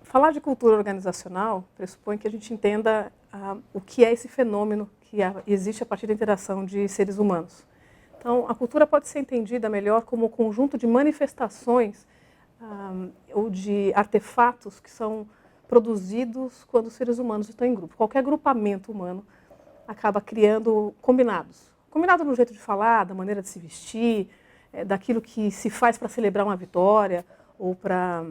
falar de cultura organizacional pressupõe que a gente entenda o que é esse fenômeno que existe a partir da interação de seres humanos. Então, a cultura pode ser entendida melhor como um conjunto de manifestações ou de artefatos que são produzidos quando os seres humanos estão em grupo. Qualquer grupamento humano acaba criando combinados. Combinado no jeito de falar, da maneira de se vestir, daquilo que se faz para celebrar uma vitória ou para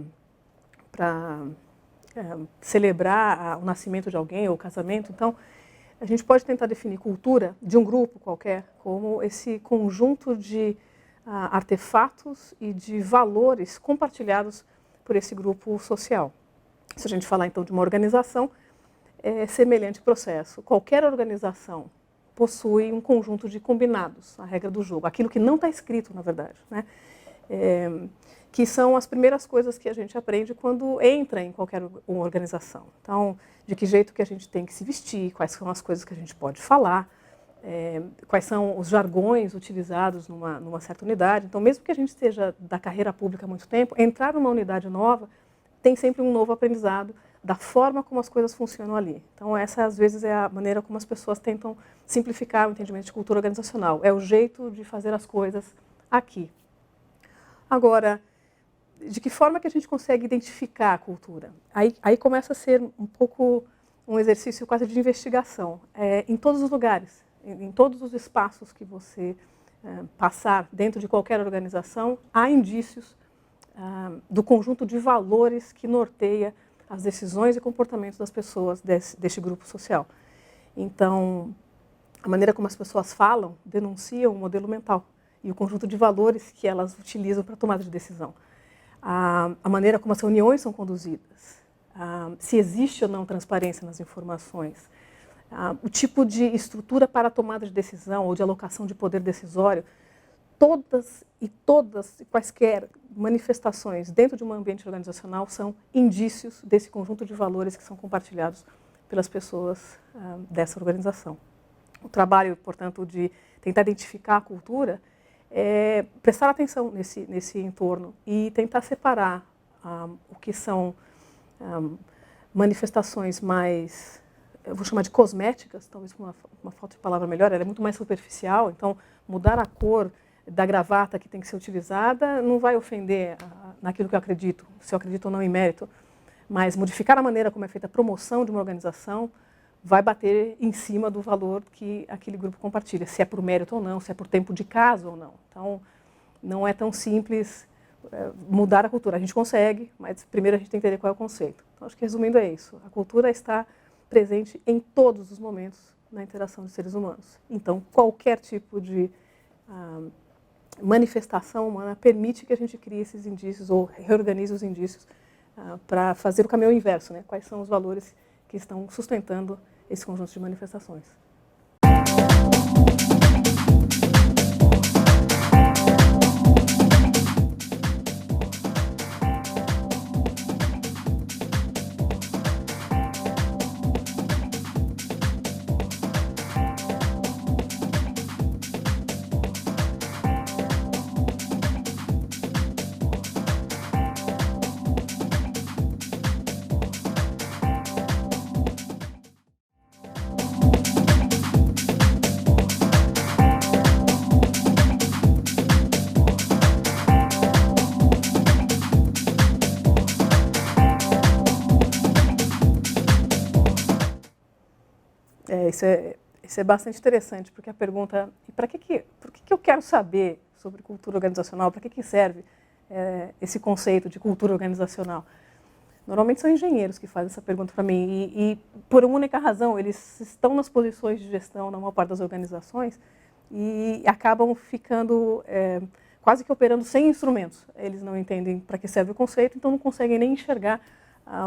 celebrar o nascimento de alguém ou o casamento. Então, a gente pode tentar definir cultura de um grupo qualquer como esse conjunto de artefatos e de valores compartilhados por esse grupo social. Se a gente falar, então, de uma organização, é semelhante processo. Qualquer organização possui um conjunto de combinados, a regra do jogo, aquilo que não está escrito, na verdade, né? Que são as primeiras coisas que a gente aprende quando entra em qualquer organização. Então, de que jeito que a gente tem que se vestir, quais são as coisas que a gente pode falar, quais são os jargões utilizados numa certa unidade. Então, mesmo que a gente esteja da carreira pública há muito tempo, entrar numa unidade nova tem sempre um novo aprendizado da forma como as coisas funcionam ali. Então, essa, às vezes, é a maneira como as pessoas tentam simplificar o entendimento de cultura organizacional. É o jeito de fazer as coisas aqui. Agora, de que forma que a gente consegue identificar a cultura? Aí começa a ser um pouco um exercício quase de investigação. Em todos os lugares, em todos os espaços que você passar dentro de qualquer organização, há indícios do conjunto de valores que norteia as decisões e comportamentos das pessoas deste grupo social. Então, a maneira como as pessoas falam denuncia um modelo mental e o conjunto de valores que elas utilizam para a tomada de decisão. A maneira como as reuniões são conduzidas, se existe ou não transparência nas informações, o tipo de estrutura para a tomada de decisão ou de alocação de poder decisório, todas e quaisquer manifestações dentro de um ambiente organizacional são indícios desse conjunto de valores que são compartilhados pelas pessoas dessa organização. O trabalho, portanto, de tentar identificar a cultura é prestar atenção nesse entorno e tentar separar o que são manifestações mais, eu vou chamar de cosméticas, talvez com uma falta de palavra melhor, ela é muito mais superficial, então mudar a cor da gravata que tem que ser utilizada não vai ofender naquilo que eu acredito, se eu acredito ou não em mérito, mas modificar a maneira como é feita a promoção de uma organização vai bater em cima do valor que aquele grupo compartilha, se é por mérito ou não, se é por tempo de casa ou não. Então, não é tão simples mudar a cultura. A gente consegue, mas primeiro a gente tem que entender qual é o conceito. Então, acho que resumindo é isso. A cultura está presente em todos os momentos na interação dos seres humanos. Então, qualquer tipo de manifestação humana permite que a gente crie esses indícios ou reorganize os indícios para fazer o caminho inverso, né? Quais são os valores que estão sustentando esse conjunto de manifestações. Isso é bastante interessante, porque a pergunta, por que eu quero saber sobre cultura organizacional, para que serve esse conceito de cultura organizacional? Normalmente são engenheiros que fazem essa pergunta para mim e por uma única razão, eles estão nas posições de gestão na maior parte das organizações e acabam ficando quase que operando sem instrumentos. Eles não entendem para que serve o conceito, então não conseguem nem enxergar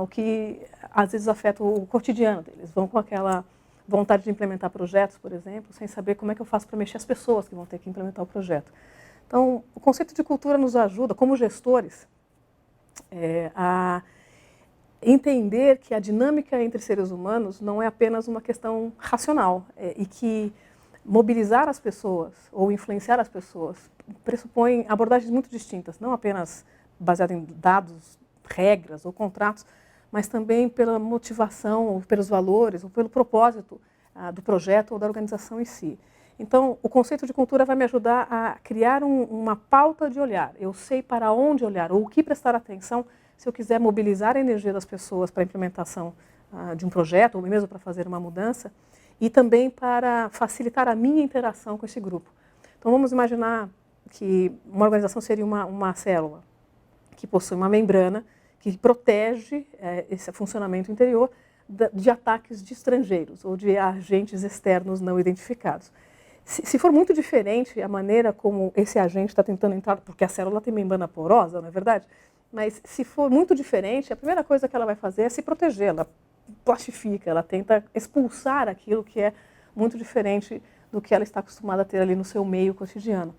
o que às vezes afeta o cotidiano deles. Vão com aquela vontade de implementar projetos, por exemplo, sem saber como é que eu faço para mexer as pessoas que vão ter que implementar o projeto. Então, o conceito de cultura nos ajuda, como gestores, a entender que a dinâmica entre seres humanos não é apenas uma questão racional e que mobilizar as pessoas ou influenciar as pessoas pressupõe abordagens muito distintas, não apenas baseadas em dados, regras ou contratos, mas também pela motivação, ou pelos valores, ou pelo propósito do projeto ou da organização em si. Então, o conceito de cultura vai me ajudar a criar uma pauta de olhar. Eu sei para onde olhar, ou o que prestar atenção, se eu quiser mobilizar a energia das pessoas para a implementação de um projeto, ou mesmo para fazer uma mudança, e também para facilitar a minha interação com esse grupo. Então, vamos imaginar que uma organização seria uma célula que possui uma membrana que protege esse funcionamento interior de ataques de estrangeiros ou de agentes externos não identificados. Se for muito diferente a maneira como esse agente está tentando entrar, porque a célula tem membrana porosa, não é verdade? Mas se for muito diferente, a primeira coisa que ela vai fazer é se proteger, ela plastifica, ela tenta expulsar aquilo que é muito diferente do que ela está acostumada a ter ali no seu meio cotidiano.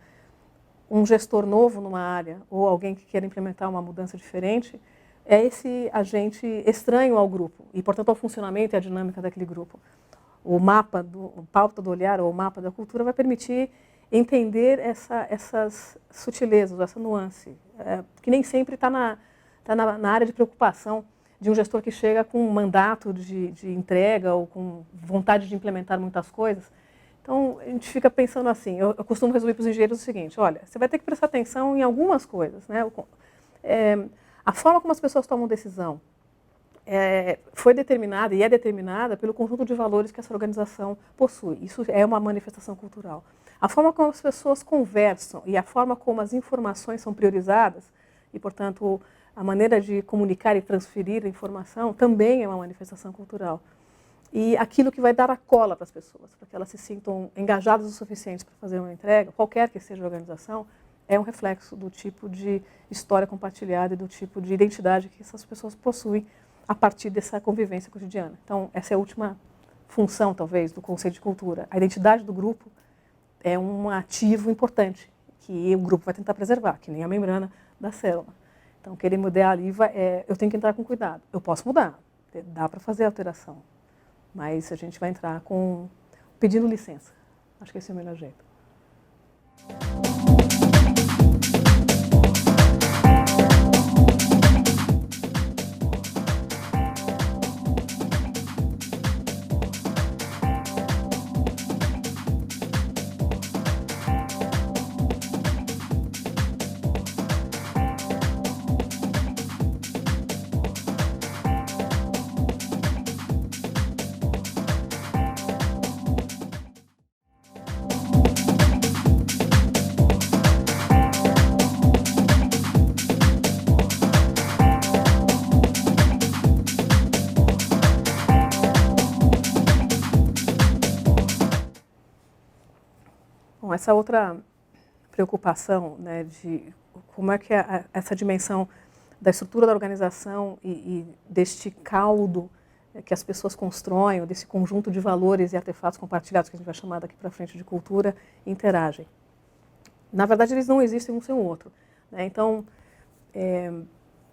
Um gestor novo numa área ou alguém que queira implementar uma mudança diferente é esse agente estranho ao grupo e, portanto, ao funcionamento e à dinâmica daquele grupo. O pauta do olhar ou o mapa da cultura vai permitir entender essas sutilezas, essa nuance, que nem sempre está na área de preocupação de um gestor que chega com um mandato de entrega ou com vontade de implementar muitas coisas. Então, a gente fica pensando assim, eu costumo resolver para os engenheiros o seguinte, olha, você vai ter que prestar atenção em algumas coisas, né? A forma como as pessoas tomam decisão foi determinada e é determinada pelo conjunto de valores que essa organização possui. Isso é uma manifestação cultural. A forma como as pessoas conversam e a forma como as informações são priorizadas e, portanto, a maneira de comunicar e transferir a informação também é uma manifestação cultural. E aquilo que vai dar a cola para as pessoas, para que elas se sintam engajadas o suficiente para fazer uma entrega, qualquer que seja a organização, é um reflexo do tipo de história compartilhada e do tipo de identidade que essas pessoas possuem a partir dessa convivência cotidiana. Então, essa é a última função, talvez, do conceito de cultura. A identidade do grupo é um ativo importante que o grupo vai tentar preservar, que nem a membrana da célula. Então, querer mudar ali, eu tenho que entrar com cuidado. Eu posso mudar, dá para fazer alteração, mas a gente vai entrar pedindo licença. Acho que esse é o melhor jeito. Bom, essa outra preocupação, né, de como é que essa dimensão da estrutura da organização e deste caldo que as pessoas constroem, ou desse conjunto de valores e artefatos compartilhados, que a gente vai chamar daqui para frente de cultura, interagem. Na verdade, eles não existem um sem o outro, né? Então,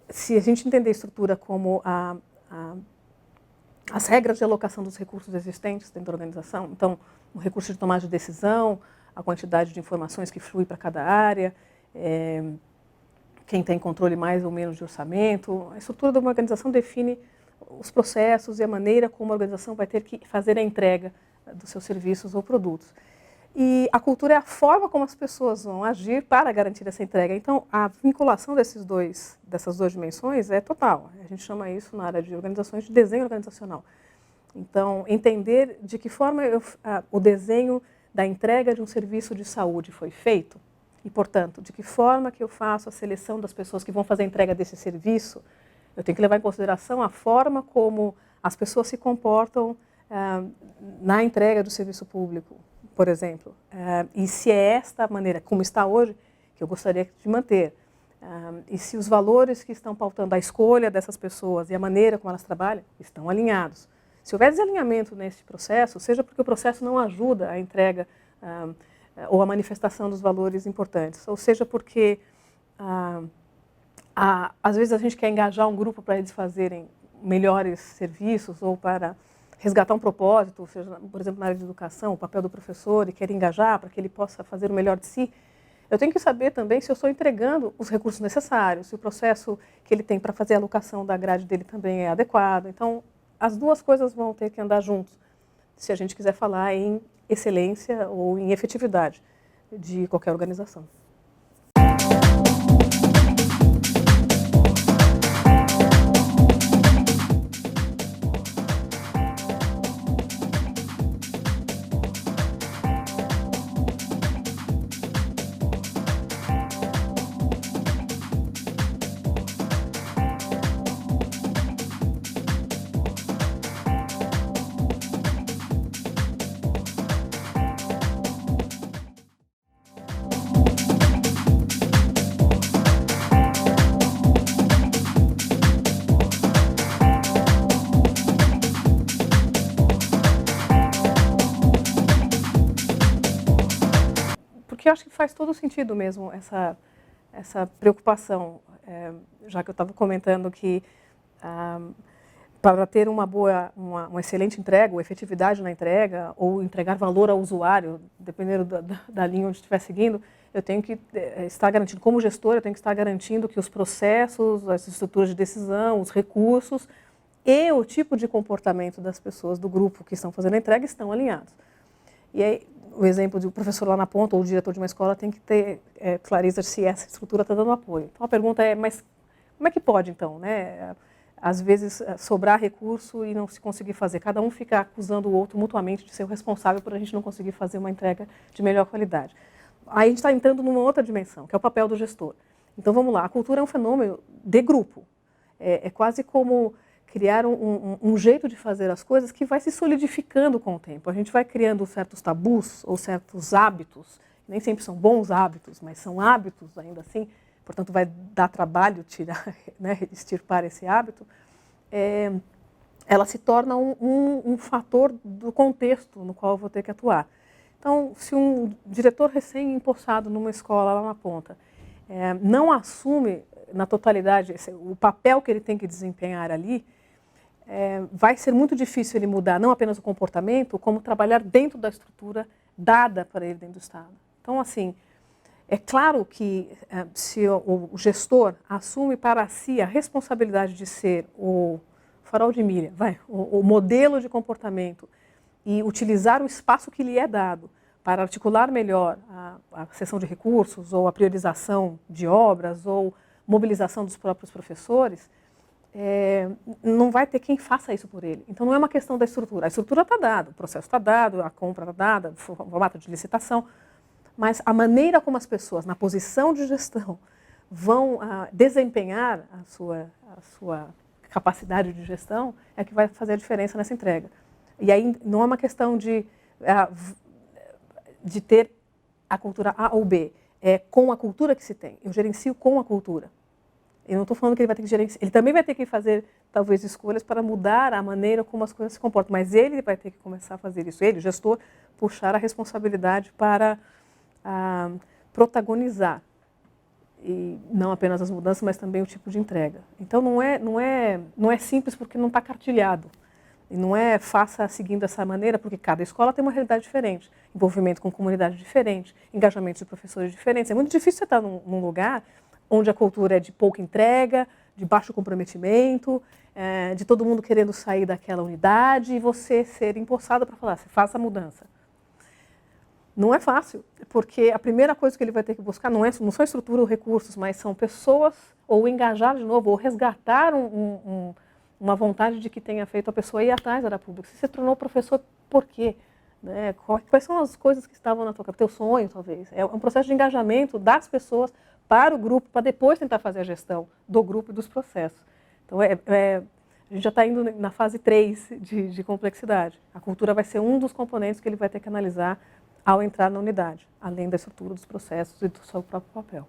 se a gente entender a estrutura como as regras de alocação dos recursos existentes dentro da organização, então, o recurso de tomada de decisão, a quantidade de informações que flui para cada área, quem tem controle mais ou menos de orçamento. A estrutura de uma organização define os processos e a maneira como a organização vai ter que fazer a entrega dos seus serviços ou produtos. E a cultura é a forma como as pessoas vão agir para garantir essa entrega. Então, a vinculação dessas duas dimensões é total. A gente chama isso na área de organizações de desenho organizacional. Então, entender de que forma o desenho da entrega de um serviço de saúde foi feito e, portanto, de que forma que eu faço a seleção das pessoas que vão fazer a entrega desse serviço. Eu tenho que levar em consideração a forma como as pessoas se comportam na entrega do serviço público, por exemplo. E se é esta maneira, como está hoje, que eu gostaria de manter. E se os valores que estão pautando a escolha dessas pessoas e a maneira como elas trabalham estão alinhados. Se houver desalinhamento nesse processo, seja porque o processo não ajuda a entrega ou a manifestação dos valores importantes, ou seja porque às vezes a gente quer engajar um grupo para eles fazerem melhores serviços ou para resgatar um propósito, ou seja, por exemplo, na área de educação, o papel do professor, e quer engajar para que ele possa fazer o melhor de si. Eu tenho que saber também se eu estou entregando os recursos necessários, se o processo que ele tem para fazer a alocação da grade dele também é adequado. Então, as duas coisas vão ter que andar juntos, se a gente quiser falar em excelência ou em efetividade de qualquer organização. Porque eu acho que faz todo sentido mesmo essa preocupação, já que eu estava comentando que para ter uma excelente entrega, ou efetividade na entrega, ou entregar valor ao usuário, dependendo da linha onde estiver seguindo, eu tenho que estar garantindo, como gestor, eu tenho que estar garantindo que os processos, as estruturas de decisão, os recursos e o tipo de comportamento das pessoas do grupo que estão fazendo a entrega estão alinhados. E aí, o exemplo do professor lá na ponta ou o diretor de uma escola tem que ter clareza se essa estrutura está dando apoio. Então a pergunta é, mas como é que pode então, né? Às vezes sobrar recurso e não se conseguir fazer. Cada um fica acusando o outro mutuamente de ser o responsável por a gente não conseguir fazer uma entrega de melhor qualidade. Aí a gente está entrando numa outra dimensão, que é o papel do gestor. Então vamos lá, a cultura é um fenômeno de grupo. É quase como criar um jeito de fazer as coisas que vai se solidificando com o tempo. A gente vai criando certos tabus ou certos hábitos, nem sempre são bons hábitos, mas são hábitos ainda assim, portanto vai dar trabalho tirar, né, extirpar esse hábito. Ela se torna um fator do contexto no qual eu vou ter que atuar. Então, se um diretor recém-empossado numa escola lá na ponta não assume na totalidade o papel que ele tem que desempenhar ali, vai ser muito difícil ele mudar não apenas o comportamento, como trabalhar dentro da estrutura dada para ele dentro do Estado. Então, assim, é claro que se o gestor assume para si a responsabilidade de ser o farol de milha, o modelo de comportamento e utilizar o espaço que lhe é dado para articular melhor a cessão de recursos ou a priorização de obras ou mobilização dos próprios professores, não vai ter quem faça isso por ele. Então não é uma questão da estrutura. A estrutura está dada, o processo está dado, a compra está dada, o formato de licitação, mas a maneira como as pessoas, na posição de gestão, vão desempenhar a sua capacidade de gestão é que vai fazer a diferença nessa entrega. E aí não é uma questão de ter a cultura A ou B, é com a cultura que se tem. Eu gerencio com a cultura. Eu não estou falando que ele vai ter que gerenciar, ele também vai ter que fazer, talvez, escolhas para mudar a maneira como as coisas se comportam, mas ele vai ter que começar a fazer isso. Ele, o gestor, puxar a responsabilidade para protagonizar, e não apenas as mudanças, mas também o tipo de entrega. Então, não é simples porque não está cartilhado. E não faça seguindo essa maneira, porque cada escola tem uma realidade diferente, envolvimento com comunidade diferente, engajamento de professores diferentes. É muito difícil você estar num lugar onde a cultura é de pouca entrega, de baixo comprometimento, de todo mundo querendo sair daquela unidade e você ser empossado para falar, você faça a mudança. Não é fácil, porque a primeira coisa que ele vai ter que buscar não são estrutura ou recursos, mas são pessoas, ou engajar de novo, ou resgatar uma vontade de que tenha feito a pessoa ir atrás da área pública. Se você tornou professor, por quê? Né? Quais são as coisas que estavam na tua cabeça? Teu sonho, talvez. É um processo de engajamento das pessoas para o grupo, para depois tentar fazer a gestão do grupo e dos processos. Então, a gente já está indo na fase 3 de complexidade. A cultura vai ser um dos componentes que ele vai ter que analisar ao entrar na unidade, além da estrutura dos processos e do seu próprio papel.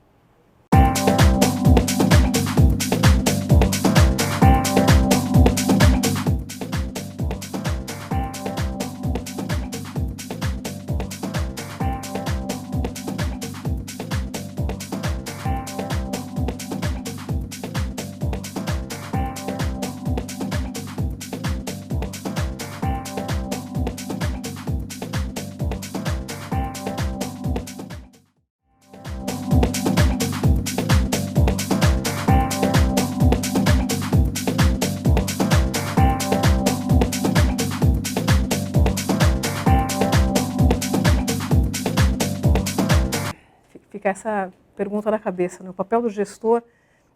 fica essa pergunta na cabeça, né? O papel do gestor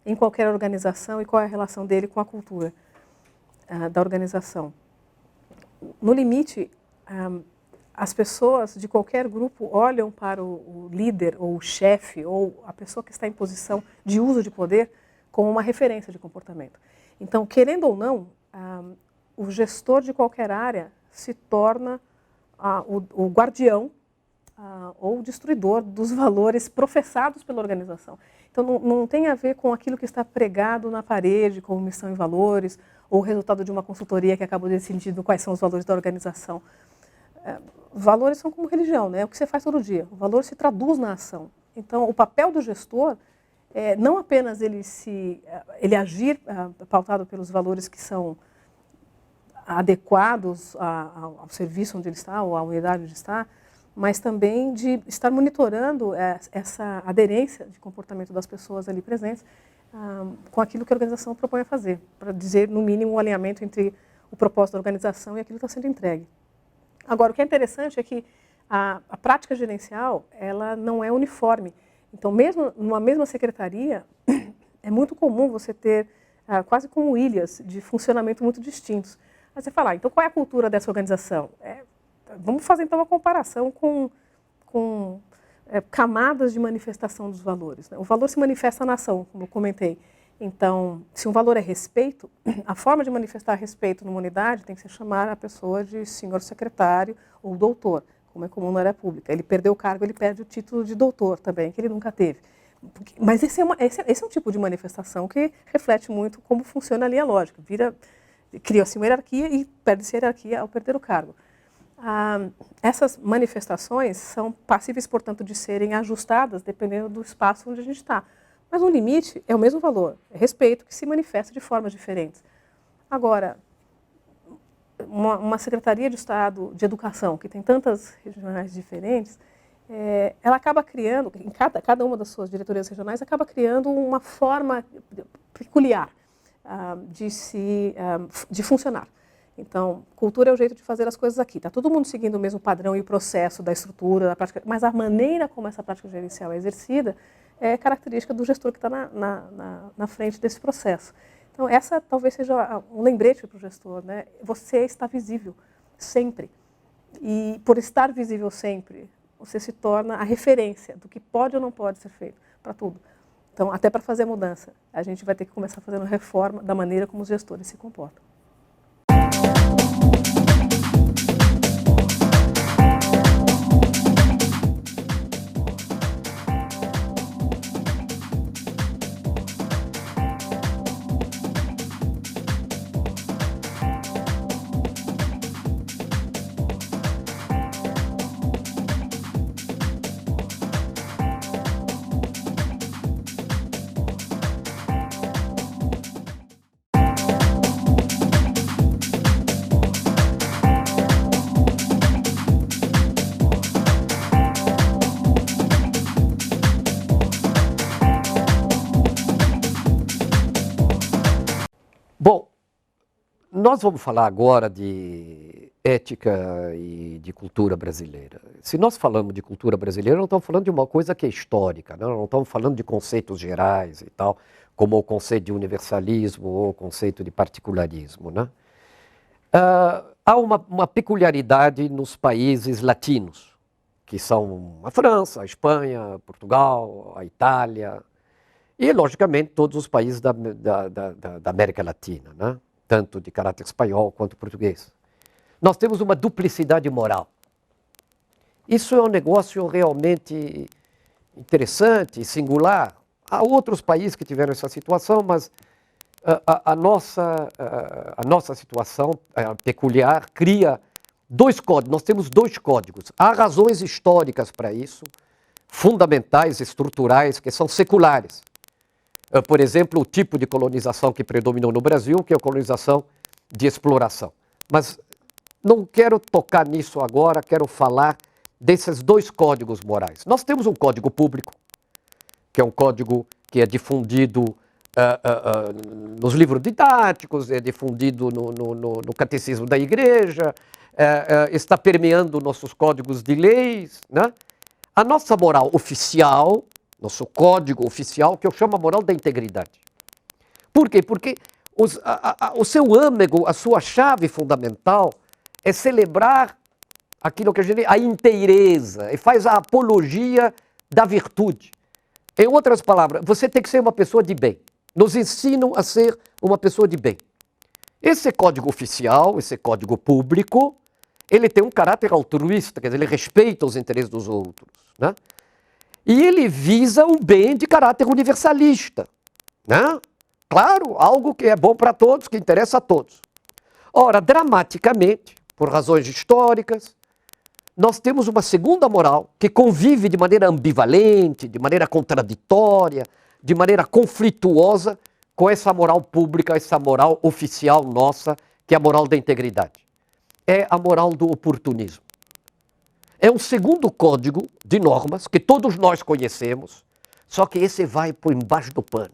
em qualquer organização e qual é a relação dele com a cultura da organização. No limite, as pessoas de qualquer grupo olham para o líder ou o chefe ou a pessoa que está em posição de uso de poder como uma referência de comportamento. Então, querendo ou não, o gestor de qualquer área se torna o guardião ou destruidor dos valores professados pela organização. Então, não tem a ver com aquilo que está pregado na parede, como missão e valores, ou resultado de uma consultoria que acabou decidindo quais são os valores da organização. Valores são como religião, né? É o que você faz todo dia. O valor se traduz na ação. Então, o papel do gestor é não apenas ele agir pautado pelos valores que são adequados ao serviço onde ele está, ou à unidade onde está, mas também de estar monitorando essa aderência de comportamento das pessoas ali presentes com aquilo que a organização propõe a fazer, para dizer, no mínimo, um alinhamento entre o propósito da organização e aquilo que está sendo entregue. Agora, o que é interessante é que a prática gerencial ela não é uniforme. Então, mesmo numa mesma secretaria, é muito comum você ter quase como ilhas de funcionamento muito distintos. Aí você fala, então qual é a cultura dessa organização? Vamos fazer então uma comparação com camadas de manifestação dos valores, né? O valor se manifesta na ação, como eu comentei. Então, se um valor é respeito, a forma de manifestar respeito numa unidade tem que ser chamar a pessoa de senhor secretário ou doutor, como é comum na área pública. Ele perdeu o cargo, ele perde o título de doutor também, que ele nunca teve. Mas esse é um tipo de manifestação que reflete muito como funciona ali a lógica. Cria-se uma hierarquia e perde-se a hierarquia ao perder o cargo. Essas manifestações são passíveis, portanto, de serem ajustadas dependendo do espaço onde a gente está. Mas no limite é o mesmo valor, é respeito que se manifesta de formas diferentes. Agora, uma Secretaria de Estado de Educação, que tem tantas regionais diferentes, ela acaba criando, em cada uma das suas diretorias regionais, acaba criando uma forma peculiar de funcionar. Então, cultura é o jeito de fazer as coisas aqui. Está todo mundo seguindo o mesmo padrão e o processo da estrutura, da prática, mas a maneira como essa prática gerencial é exercida é característica do gestor que está na frente desse processo. Então, essa talvez seja um lembrete para o gestor, né? Você está visível sempre. E por estar visível sempre, você se torna a referência do que pode ou não pode ser feito para tudo. Então, até para fazer a mudança, a gente vai ter que começar fazendo reforma da maneira como os gestores se comportam. Bom, nós vamos falar agora de ética e de cultura brasileira. Se nós falamos de cultura brasileira, não estamos falando de uma coisa que é histórica, não estamos falando de conceitos gerais e tal, como o conceito de universalismo ou o conceito de particularismo, né? Há uma peculiaridade nos países latinos, que são a França, a Espanha, Portugal, a Itália, e, logicamente, todos os países da América Latina, né? Tanto de caráter espanhol quanto português. Nós temos uma duplicidade moral. Isso é um negócio realmente interessante e singular. Há outros países que tiveram essa situação, mas a nossa situação peculiar cria dois códigos. Nós temos dois códigos. Há razões históricas para isso, fundamentais, estruturais, que são seculares. Por exemplo, o tipo de colonização que predominou no Brasil, que é a colonização de exploração. Mas não quero tocar nisso agora, quero falar desses dois códigos morais. Nós temos um código público, que é um código que é difundido nos livros didáticos, é difundido no catecismo da igreja, está permeando nossos códigos de leis, né? A nossa moral oficial nosso código oficial, que eu chamo a moral da integridade. Por quê? Porque o seu âmago, a sua chave fundamental é celebrar aquilo que a gente a inteireza, e faz a apologia da virtude. Em outras palavras, você tem que ser uma pessoa de bem. Nos ensinam a ser uma pessoa de bem. Esse código oficial, esse código público, ele tem um caráter altruísta, quer dizer, ele respeita os interesses dos outros, né? E ele visa um bem de caráter universalista, né? Claro, algo que é bom para todos, que interessa a todos. Ora, dramaticamente, por razões históricas, nós temos uma segunda moral que convive de maneira ambivalente, de maneira contraditória, de maneira conflituosa com essa moral pública, essa moral oficial nossa, que é a moral da integridade. É a moral do oportunismo. É um segundo código de normas que todos nós conhecemos, só que esse vai por embaixo do pano.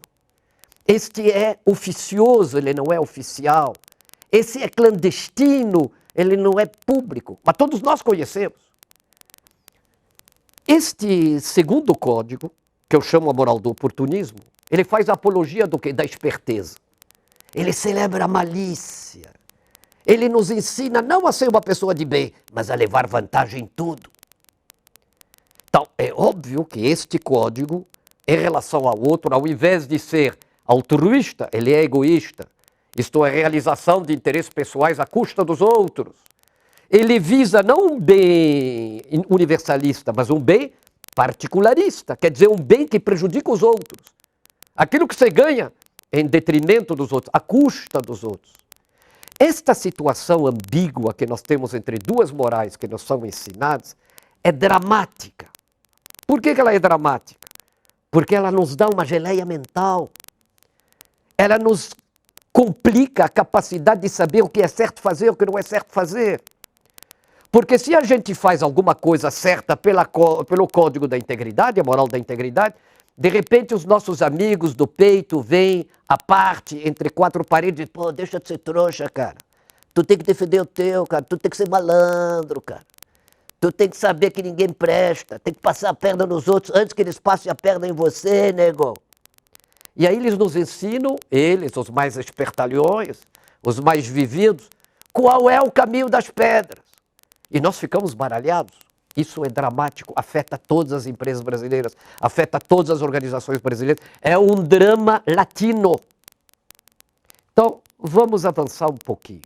Este é oficioso, ele não é oficial. Esse é clandestino, ele não é público, mas todos nós conhecemos. Este segundo código, que eu chamo a moral do oportunismo, ele faz a apologia do quê? Da esperteza. Ele celebra a malícia. Ele nos ensina não a ser uma pessoa de bem, mas a levar vantagem em tudo. Então, é óbvio que este código, em relação ao outro, ao invés de ser altruísta, ele é egoísta. Isto é, realização de interesses pessoais à custa dos outros. Ele visa não um bem universalista, mas um bem particularista, quer dizer, um bem que prejudica os outros. Aquilo que você ganha em detrimento dos outros, à custa dos outros. Esta situação ambígua que nós temos entre duas morais que nos são ensinadas é dramática. Por que ela é dramática? Porque ela nos dá uma geleia mental. Ela nos complica a capacidade de saber o que é certo fazer e o que não é certo fazer. Porque se a gente faz alguma coisa certa pelo código da integridade, a moral da integridade, de repente os nossos amigos do peito vêm à parte, entre quatro paredes, e dizem, pô, deixa de ser trouxa, cara. Tu tem que defender o teu, cara. Tu tem que ser malandro, cara. Tu tem que saber que ninguém presta. Tem que passar a perna nos outros antes que eles passem a perna em você, nego. E aí eles nos ensinam, eles, os mais espertalhões, os mais vividos, qual é o caminho das pedras. E nós ficamos baralhados. Isso é dramático, afeta todas as empresas brasileiras, afeta todas as organizações brasileiras. É um drama latino. Então, vamos avançar um pouquinho.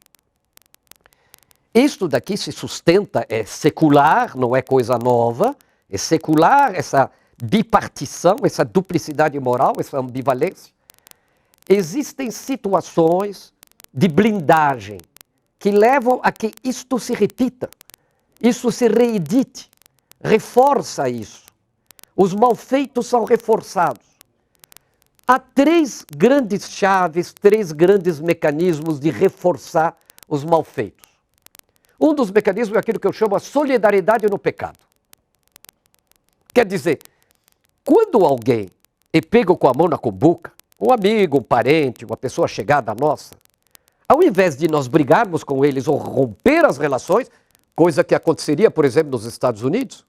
Isto daqui se sustenta, é secular, não é coisa nova, é secular, essa bipartição, essa duplicidade moral, essa ambivalência. Existem situações de blindagem que levam a que isto se repita. Isso se reedite, reforça isso. Os malfeitos são reforçados. Há três grandes chaves, três grandes mecanismos de reforçar os malfeitos. Um dos mecanismos é aquilo que eu chamo a solidariedade no pecado. Quer dizer, quando alguém é pego com a mão na cumbuca, um amigo, um parente, uma pessoa chegada à nossa, ao invés de nós brigarmos com eles ou romper as relações, coisa que aconteceria, por exemplo, nos Estados Unidos.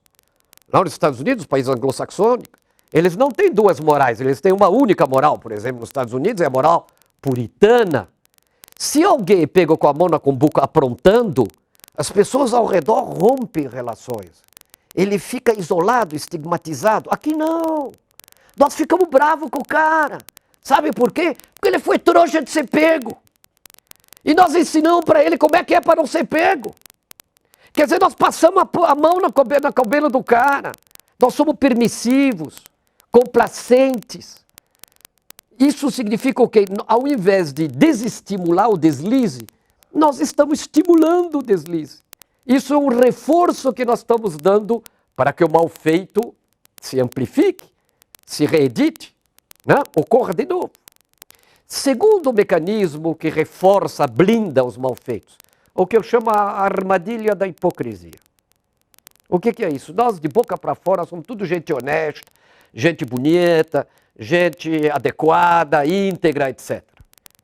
Lá nos Estados Unidos, os países anglo-saxônicos, eles não têm duas morais, eles têm uma única moral. Por exemplo, nos Estados Unidos é a moral puritana. Se alguém pega com a mão na cumbuca aprontando, as pessoas ao redor rompem relações. Ele fica isolado, estigmatizado. Aqui não. Nós ficamos bravos com o cara. Sabe por quê? Porque ele foi trouxa de ser pego. E nós ensinamos para ele como é que é para não ser pego. Quer dizer, nós passamos a mão na cabelo do cara. Nós somos permissivos, complacentes. Isso significa o quê? Ao invés de desestimular o deslize, nós estamos estimulando o deslize. Isso é um reforço que nós estamos dando para que o mal feito se amplifique, se reedite, né? Ocorra de novo. Segundo mecanismo que reforça, blinda os malfeitos, o que eu chamo a armadilha da hipocrisia. O que é isso? Nós, de boca para fora, somos tudo gente honesta, gente bonita, gente adequada, íntegra, etc.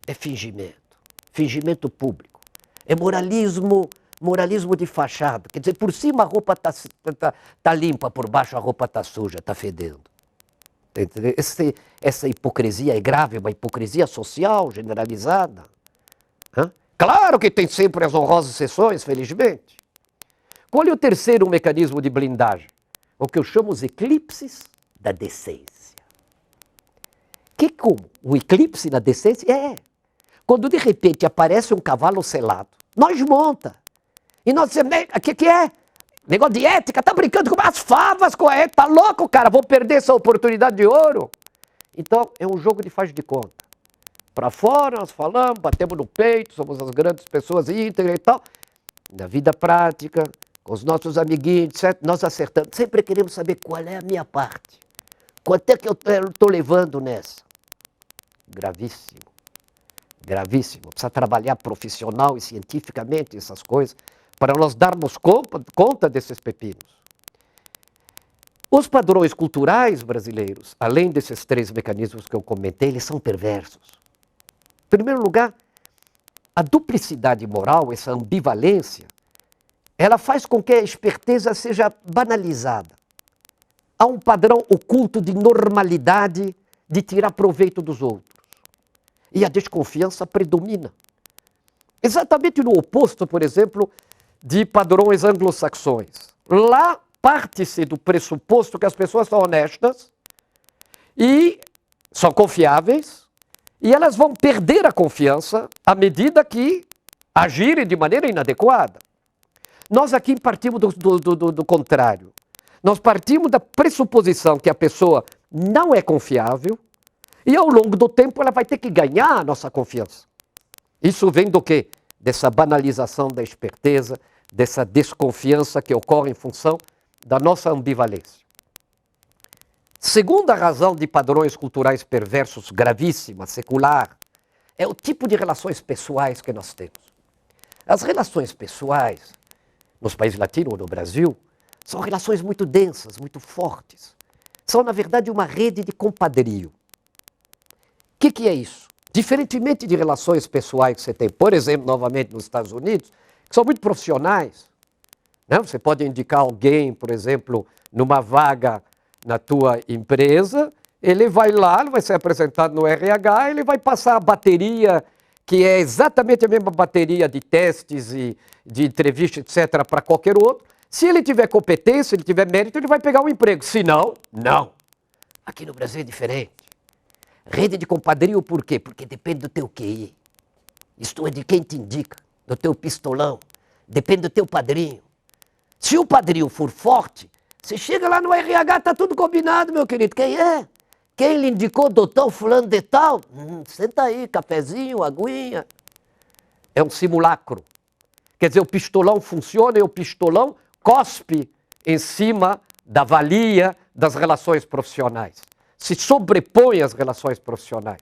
É fingimento público. É moralismo de fachada. Quer dizer, por cima a roupa tá limpa, por baixo a roupa está suja, está fedendo. Entendeu? Essa hipocrisia é grave, uma hipocrisia social generalizada. Hã? Claro que tem sempre as honrosas exceções, felizmente. Qual é o terceiro mecanismo de blindagem? O que eu chamo os eclipses da decência. Que como? O eclipse na decência é quando de repente aparece um cavalo selado, nós monta. E nós dizemos, o que é? Negócio de ética, tá brincando com as favas com a ética, tá louco, cara, vou perder essa oportunidade de ouro. Então, é um jogo de faz de conta. Para fora, nós falamos, batemos no peito, somos as grandes pessoas íntegras e tal. Na vida prática, com os nossos amiguinhos, etc., nós acertamos. Sempre queremos saber qual é a minha parte. Quanto é que eu estou levando nessa? Gravíssimo. Gravíssimo. Precisa trabalhar profissional e cientificamente essas coisas para nós darmos conta desses pepinos. Os padrões culturais brasileiros, além desses três mecanismos que eu comentei, eles são perversos. Em primeiro lugar, a duplicidade moral, essa ambivalência, ela faz com que a esperteza seja banalizada. Há um padrão oculto de normalidade, de tirar proveito dos outros. E a desconfiança predomina. Exatamente no oposto, por exemplo, de padrões anglo-saxões. Lá parte-se do pressuposto que as pessoas são honestas e são confiáveis, e elas vão perder a confiança à medida que agirem de maneira inadequada. Nós aqui partimos do contrário. Nós partimos da pressuposição que a pessoa não é confiável e ao longo do tempo ela vai ter que ganhar a nossa confiança. Isso vem do quê? Dessa banalização da esperteza, dessa desconfiança que ocorre em função da nossa ambivalência. Segunda razão de padrões culturais perversos gravíssima, secular, é o tipo de relações pessoais que nós temos. As relações pessoais, nos países latinos ou no Brasil, são relações muito densas, muito fortes. São, na verdade, uma rede de compadrio. O que é isso? Diferentemente de relações pessoais que você tem, por exemplo, novamente nos Estados Unidos, que são muito profissionais. Né? Você pode indicar alguém, por exemplo, numa vaga na tua empresa, ele vai lá, ele vai ser apresentado no RH, ele vai passar a bateria, que é exatamente a mesma bateria de testes e de entrevista, etc., para qualquer outro. Se ele tiver competência, se ele tiver mérito, ele vai pegar um emprego. Se não, não. Aqui no Brasil é diferente. Rede de compadrio por quê? Porque depende do teu QI. Isto é, de quem te indica, do teu pistolão. Depende do teu padrinho. Se o padrinho for forte, você chega lá no RH, está tudo combinado, meu querido. Quem é? Quem lhe indicou doutor fulano de tal? Senta aí, cafezinho, aguinha. É um simulacro. Quer dizer, o pistolão funciona e o pistolão cospe em cima da valia das relações profissionais. Se sobrepõe às relações profissionais.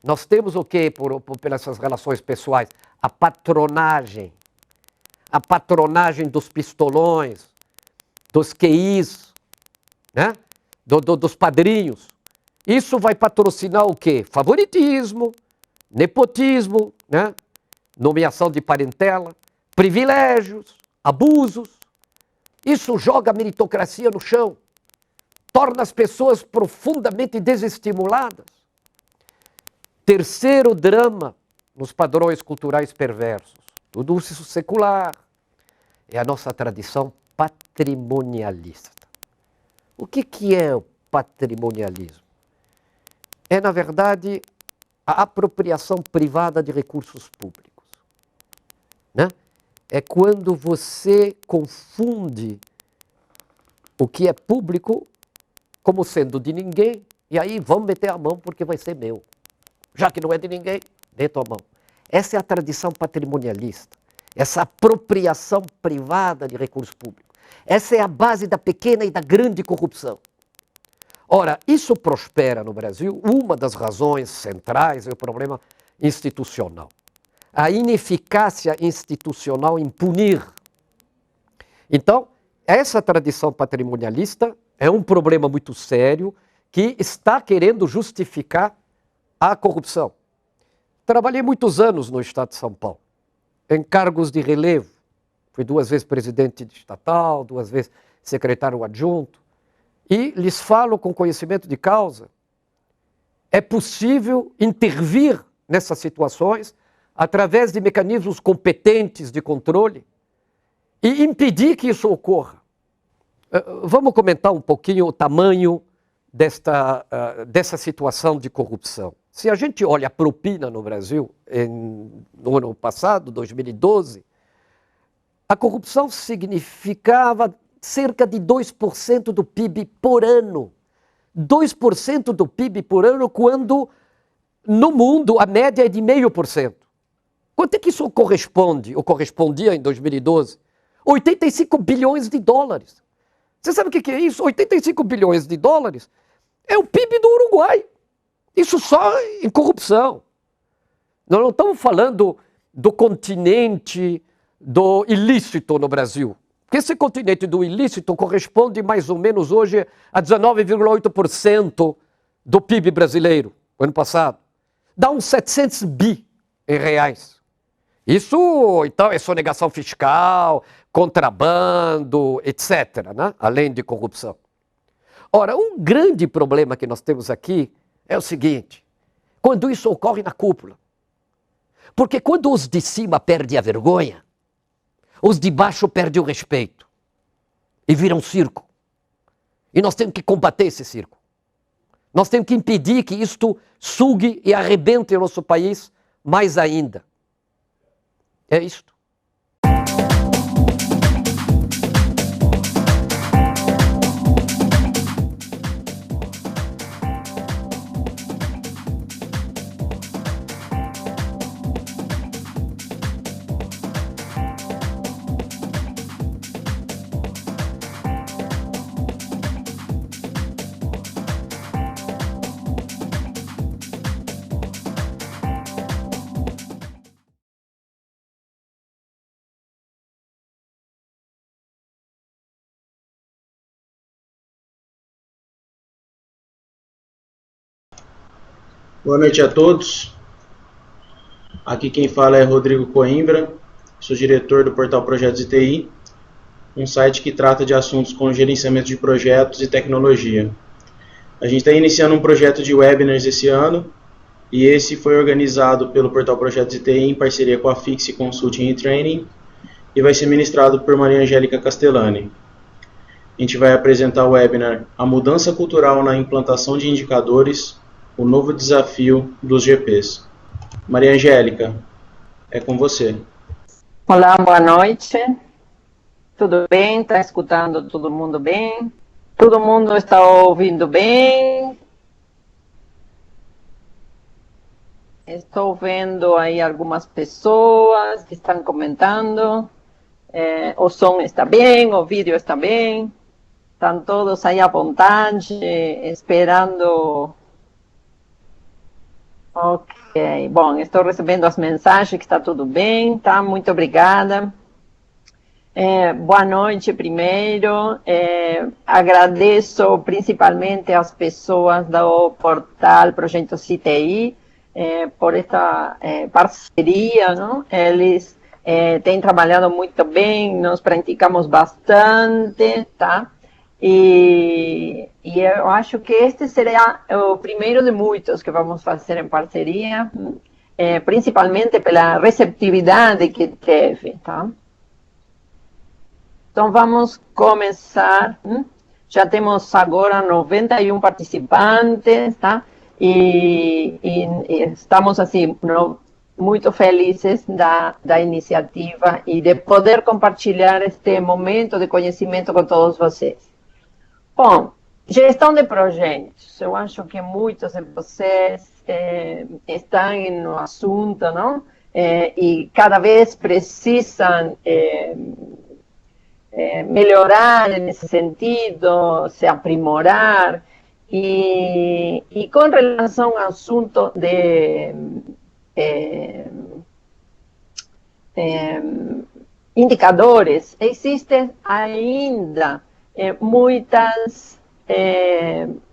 Nós temos o quê pelas essas relações pessoais? A patronagem. A patronagem dos pistolões, dos QIs, né? Dos padrinhos. Isso vai patrocinar o quê? Favoritismo, nepotismo, né? Nomeação de parentela, privilégios, abusos. Isso joga a meritocracia no chão, torna as pessoas profundamente desestimuladas. Terceiro drama nos padrões culturais perversos, tudo isso secular, é a nossa tradição patrimonialista. O que é o patrimonialismo? É, na verdade, a apropriação privada de recursos públicos. Né? É quando você confunde o que é público como sendo de ninguém, e aí vamos meter a mão porque vai ser meu. Já que não é de ninguém, mete a mão. Essa é a tradição patrimonialista, essa apropriação privada de recursos públicos. Essa é a base da pequena e da grande corrupção. Ora, isso prospera no Brasil, uma das razões centrais é o problema institucional. A ineficácia institucional em punir. Então, essa tradição patrimonialista é um problema muito sério que está querendo justificar a corrupção. Trabalhei muitos anos no Estado de São Paulo, em cargos de relevo. Fui 2 vezes presidente estatal, 2 vezes secretário adjunto. e lhes falo com conhecimento de causa, é possível intervir nessas situações através de mecanismos competentes de controle e impedir que isso ocorra. Vamos comentar um pouquinho o tamanho dessa situação de corrupção. Se a gente olha a propina no Brasil, no ano passado, 2012, a corrupção significava cerca de 2% do PIB por ano. 2% do PIB por ano, quando no mundo a média é de 0,5%. Quanto é que isso corresponde, ou correspondia em 2012? 85 bilhões de dólares. Você sabe o que é isso? 85 bilhões de dólares é o PIB do Uruguai. Isso só em corrupção. Nós não estamos falando do continente do ilícito no Brasil. Porque esse continente do ilícito corresponde mais ou menos hoje a 19,8% do PIB brasileiro, ano passado. Dá uns 700 bi em reais. Isso, então, é sonegação fiscal, contrabando, etc., né? Além de corrupção. Ora, um grande problema que nós temos aqui é o seguinte: quando isso ocorre na cúpula. Porque quando os de cima perdem a vergonha, os de baixo perdem o respeito e viram um circo. E nós temos que combater esse circo. Nós temos que impedir que isto sugue e arrebente o nosso país mais ainda. É isto. Boa noite a todos. Aqui quem fala é Rodrigo Coimbra, sou diretor do portal Projetos de TI, um site que trata de assuntos como gerenciamento de projetos e tecnologia. A gente está iniciando um projeto de webinars esse ano, e esse foi organizado pelo portal Projetos de TI em parceria com a Fix Consulting e Training, e vai ser ministrado por Maria Angélica Castellani. A gente vai apresentar o webinar A Mudança Cultural na Implantação de Indicadores, o novo desafio dos GPs. Maria Angélica, é com você. Olá, boa noite. Tudo bem? Está escutando todo mundo bem? Todo mundo está ouvindo bem? Estou vendo aí algumas pessoas que estão comentando. O som está bem, o vídeo está bem. Estão todos aí à vontade, esperando. Ok, bom, estou recebendo as mensagens que está tudo bem, tá? Muito obrigada. Boa noite primeiro. Agradeço principalmente às pessoas do portal Projetos CTI por esta parceria, não? Eles têm trabalhado muito bem, nós praticamos bastante, tá? E eu acho que este será o primeiro de muitos que vamos fazer em parceria, principalmente pela receptividade que teve, tá? Então vamos começar. Já temos agora 91 participantes, tá? E estamos assim muito felizes da iniciativa e de poder compartilhar este momento de conhecimento com todos vocês. Bom, gestão de projetos. Eu acho que muitos de vocês estão no assunto, não? E cada vez precisam melhorar nesse sentido, se aprimorar. E com relação ao assunto de indicadores, existem ainda muitas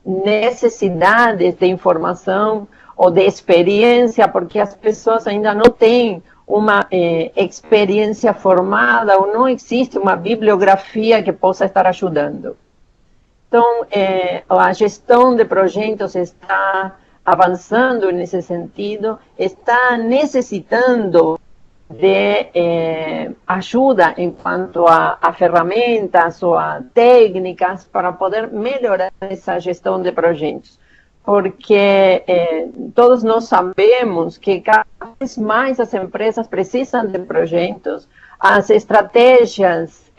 necessidades de informação ou de experiência, porque as pessoas ainda não têm uma experiência formada ou não existe uma bibliografia que possa estar ajudando. Então, a gestão de projetos está avançando nesse sentido, está necessitando de ajuda em quanto a ferramentas ou a técnicas para poder melhorar essa gestão de projetos. Porque todos nós sabemos que cada vez mais as empresas precisam de projetos, as estratégias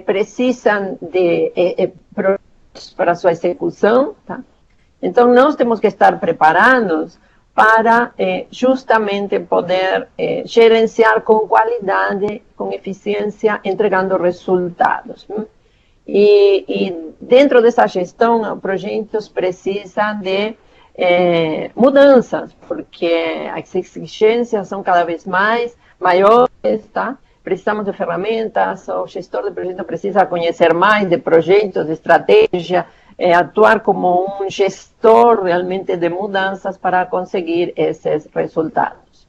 precisam de projetos para sua execução, tá? Então, nós temos que estar preparados para justamente poder gerenciar com qualidade, com eficiência, entregando resultados. E dentro dessa gestão, projetos precisam de mudanças, porque as exigências são cada vez maiores, tá? Precisamos de ferramentas, o gestor de projeto precisa conhecer mais de projetos, de estratégia, atuar como um gestor realmente de mudanças para conseguir esses resultados.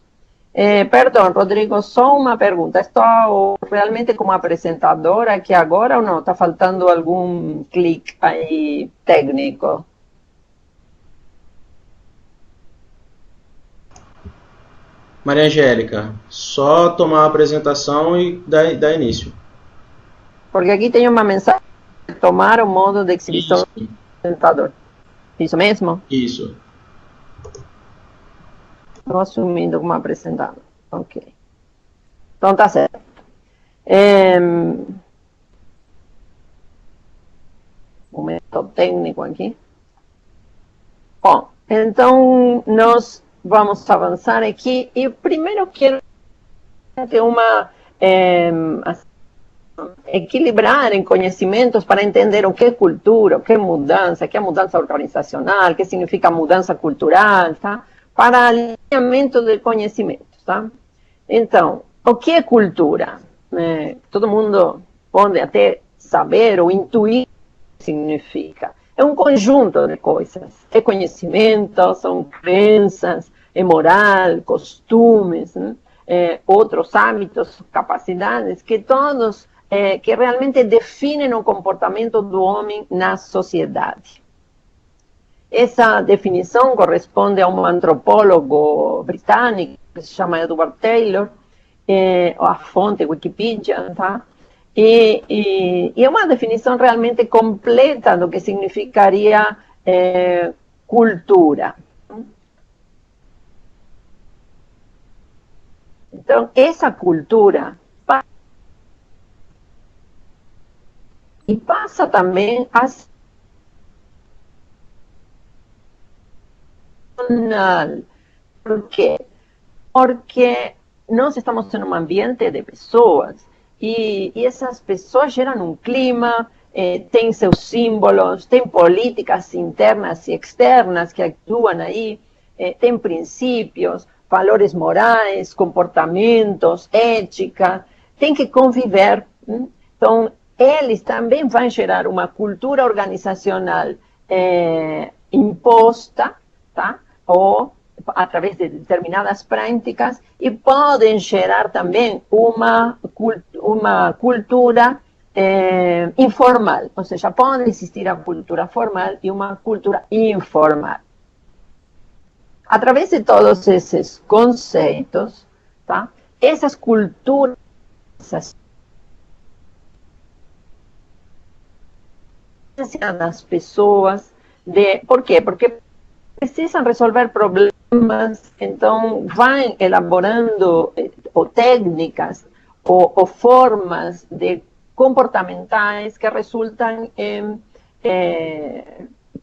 Perdão, Rodrigo, só uma pergunta. Estou realmente como apresentadora aqui agora ou não? Está faltando algum clique aí técnico? Maria Angélica, só tomar a apresentação e dar início. Porque aqui tem uma mensagem: tomar o modo de exibição do apresentador. Isso mesmo? Isso. Estou assumindo como apresentador. Ok. Então tá certo. Momento técnico aqui. Bom, então nós vamos avançar aqui e primeiro quero ter uma equilibrar em conhecimentos para entender o que é cultura, o que é mudança organizacional, o que significa mudança cultural, tá? Para alinhamento de conhecimentos, tá? Então, o que é cultura? Todo mundo pode até saber ou intuir o que significa. É um conjunto de coisas. É conhecimento, são crenças, é moral, costumes, né? Outros hábitos, capacidades, que todos que realmente definem o comportamento do homem na sociedade. Essa definição corresponde a um antropólogo britânico que se chama Edward Taylor, a fonte Wikipedia, tá? E é uma definição realmente completa do que significaria cultura. Então, essa cultura passa também a Por quê? Porque nós estamos em um ambiente de pessoas e essas pessoas geram um clima, têm seus símbolos, têm políticas internas e externas que atuam aí, têm princípios, valores morais, comportamentos, ética, tem que conviver. Então, eles também vão gerar uma cultura organizacional imposta, tá? Ou através de determinadas práticas, e podem gerar também uma cultura informal, ou seja, pode existir a cultura formal e uma cultura informal. Através de todos esses conceitos, tá? Essas culturas, das pessoas, por quê? Porque precisam resolver problemas, então vão elaborando técnicas ou formas de comportamentais que resultam em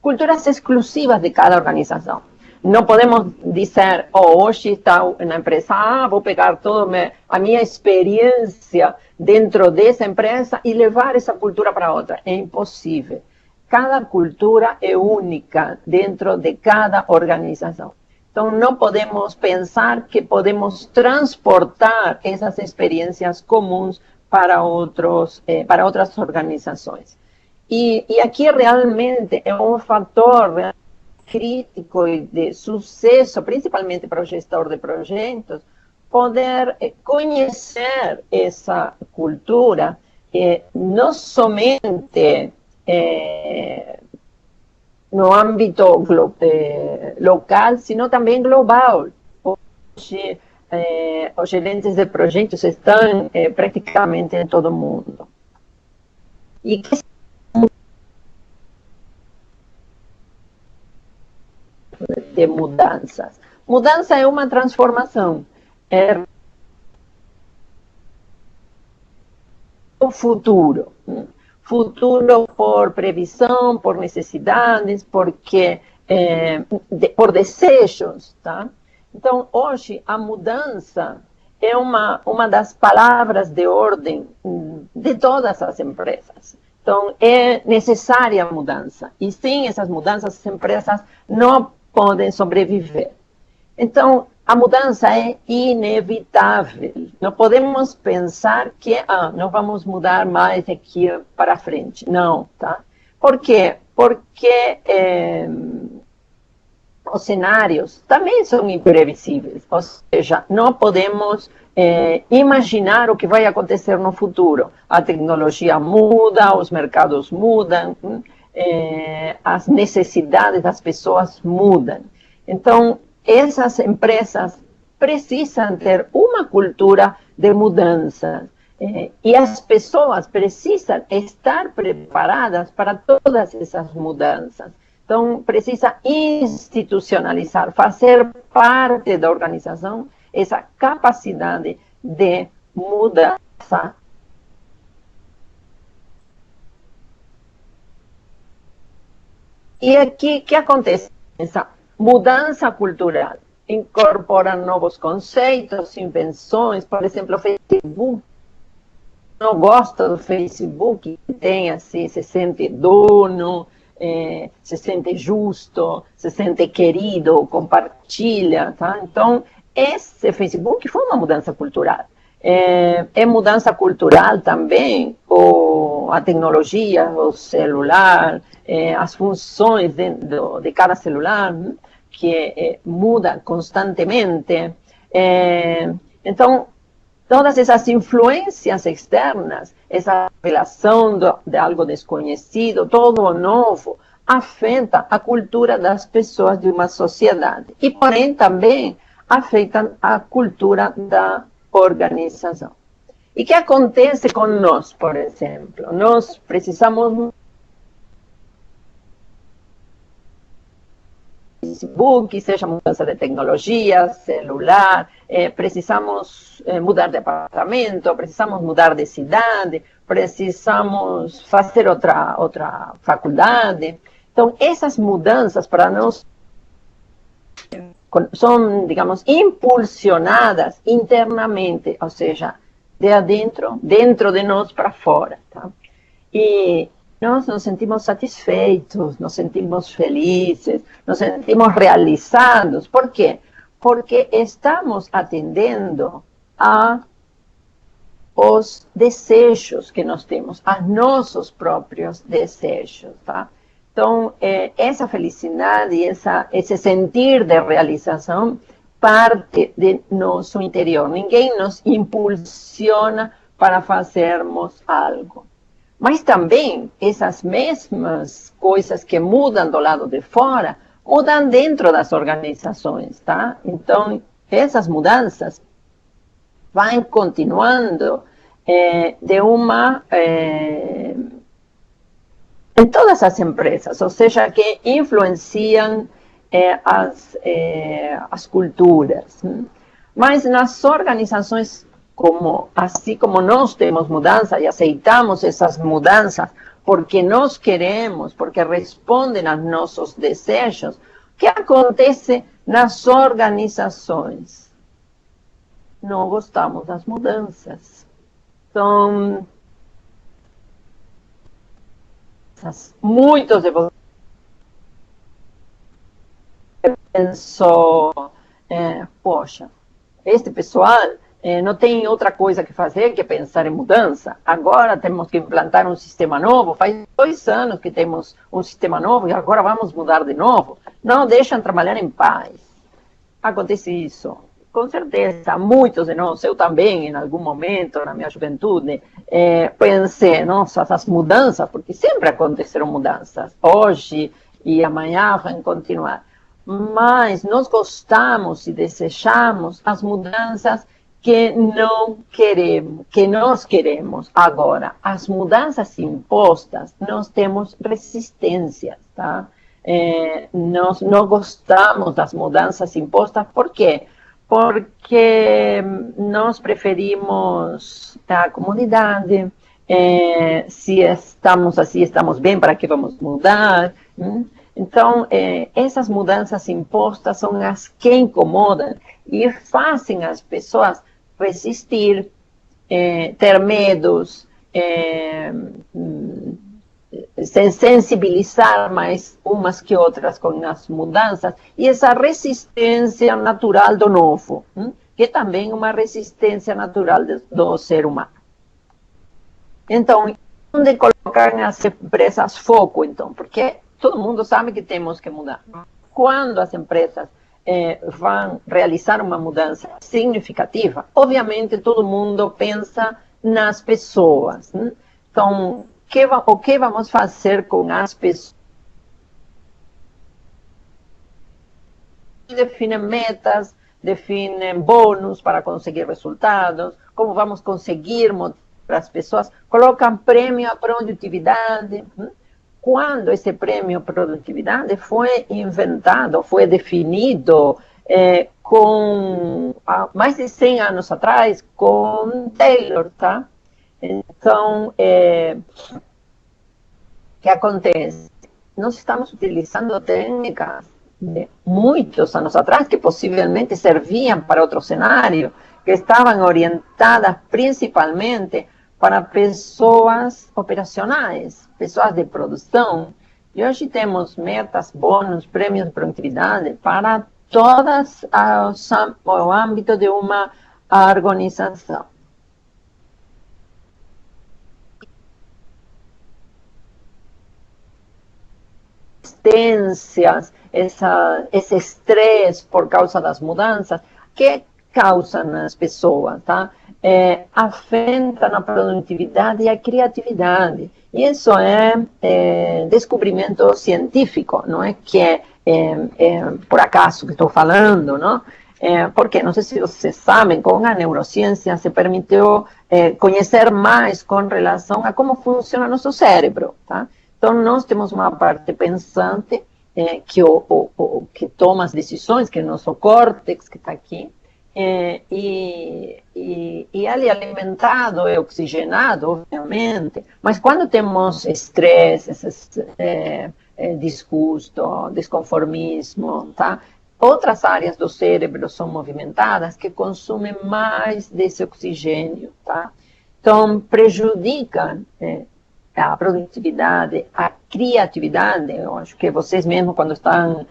culturas exclusivas de cada organização. Não podemos dizer, hoje está na empresa, vou pegar toda a minha experiência dentro dessa empresa e levar essa cultura para outra. É impossível. Cada cultura é única dentro de cada organização. Então, não podemos pensar que podemos transportar essas experiências comuns para outras organizações. E aqui realmente é um fator crítico e de sucesso, principalmente para o gestor de projetos, poder conhecer essa cultura não somente no âmbito local, sino também global. Hoje, os gerentes de projetos estão praticamente em todo o mundo. E que de mudanças. Mudança é uma transformação. É o futuro. Futuro por previsão, por necessidades, porque por desejos, tá? Então, hoje, a mudança é uma das palavras de ordem de todas as empresas. Então, é necessária a mudança. E sem essas mudanças, as empresas não podem sobreviver. Então, a mudança é inevitável. Não podemos pensar que não vamos mudar mais daqui para frente. Não, tá? Por quê? Porque os cenários também são imprevisíveis. Ou seja, não podemos imaginar o que vai acontecer no futuro. A tecnologia muda, os mercados mudam, as necessidades das pessoas mudam. Então, essas empresas precisam ter uma cultura de mudança. E as pessoas precisam estar preparadas para todas essas mudanças. Então, precisa institucionalizar, fazer parte da organização, essa capacidade de mudança. E aqui, o que acontece? Essa mudança cultural incorpora novos conceitos, invenções, por exemplo, o Facebook. Não gosta do Facebook, tem assim, se sente dono, se sente justo, se sente querido, compartilha, tá? Então, esse Facebook foi uma mudança cultural. É mudança cultural também a tecnologia, o celular, as funções de cada celular, que mudam constantemente. Então, todas essas influências externas, essa relação de algo desconhecido, todo o novo, afeta a cultura das pessoas de uma sociedade. E, porém, também afetam a cultura da organização. E o que acontece com nós, por exemplo? Nós precisamos Facebook, seja mudança de tecnologia, celular, precisamos mudar de apartamento, precisamos mudar de cidade, precisamos fazer outra faculdade. Então, essas mudanças para nós são, digamos, impulsionadas internamente, ou seja, de adentro, dentro de nós para fora, tá? E nós nos sentimos satisfeitos, nos sentimos felizes, nos sentimos realizados. Por quê? Porque estamos atendendo aos desejos que nós temos, a nossos próprios desejos, tá? Então, essa felicidade, esse sentir de realização parte de nosso interior. Ninguém nos impulsiona para fazermos algo. Mas também essas mesmas coisas que mudam do lado de fora, mudam dentro das organizações, tá? Então, essas mudanças vão continuando em todas as empresas, ou seja, que influenciam as culturas. Mas nas organizações, assim como nós temos mudança e aceitamos essas mudanças porque nós queremos, porque respondem aos nossos desejos, o que acontece nas organizações? Não gostamos das mudanças. Então, muitos de vocês pensam, poxa, este pessoal não tem outra coisa que fazer que pensar em mudança. Agora temos que implantar um sistema novo. Faz 2 anos que temos um sistema novo e agora vamos mudar de novo. Não deixam trabalhar em paz. Acontece isso com certeza, muitos de nós, eu também, em algum momento, na minha juventude, pensei, nossa, essas mudanças, porque sempre aconteceram mudanças, hoje e amanhã vão continuar. Mas nós gostamos e desejamos as mudanças que não queremos, que nós queremos agora. As mudanças impostas, nós temos resistências, tá? Nós não gostamos das mudanças impostas, por quê? Porque nós preferimos a comunidade, se estamos assim, estamos bem, para que vamos mudar? Então, essas mudanças impostas são as que incomodam e fazem as pessoas resistir, ter medos, se sensibilizar mais umas que outras com as mudanças, e essa resistência natural do novo, que também é uma resistência natural do ser humano. Então, onde colocar nas empresas foco, então? Porque todo mundo sabe que temos que mudar. Quando as empresas vão realizar uma mudança significativa, obviamente todo mundo pensa nas pessoas. Então, o que vamos fazer com as pessoas? Definem metas, definem bônus para conseguir resultados, como vamos conseguir para as pessoas, colocam prêmio à produtividade. Quando esse prêmio à produtividade foi inventado, foi definido há mais de 100 anos atrás, com Taylor, tá? Então, o que acontece? Nós estamos utilizando técnicas de muitos anos atrás, que possivelmente serviam para outro cenário, que estavam orientadas principalmente para pessoas operacionais, pessoas de produção. E hoje temos metas, bônus, prêmios de produtividade para todas o âmbito de uma organização. Esse estresse por causa das mudanças, que causam nas pessoas, tá? Afetam a produtividade e a criatividade. E isso é descobrimento científico, não é que é por acaso que estou falando, não? Porque, não sei se vocês sabem, com a neurociência se permitiu conhecer mais com relação a como funciona nosso cérebro, tá? Então, nós temos uma parte pensante que toma as decisões, que é o nosso córtex, que está aqui, e ele é alimentado, é oxigenado, obviamente, mas quando temos estresse, desgosto, desconformismo, tá? Outras áreas do cérebro são movimentadas que consumem mais desse oxigênio, tá? Então, prejudicam a produtividade, a criatividade. Eu acho que vocês mesmo, quando estão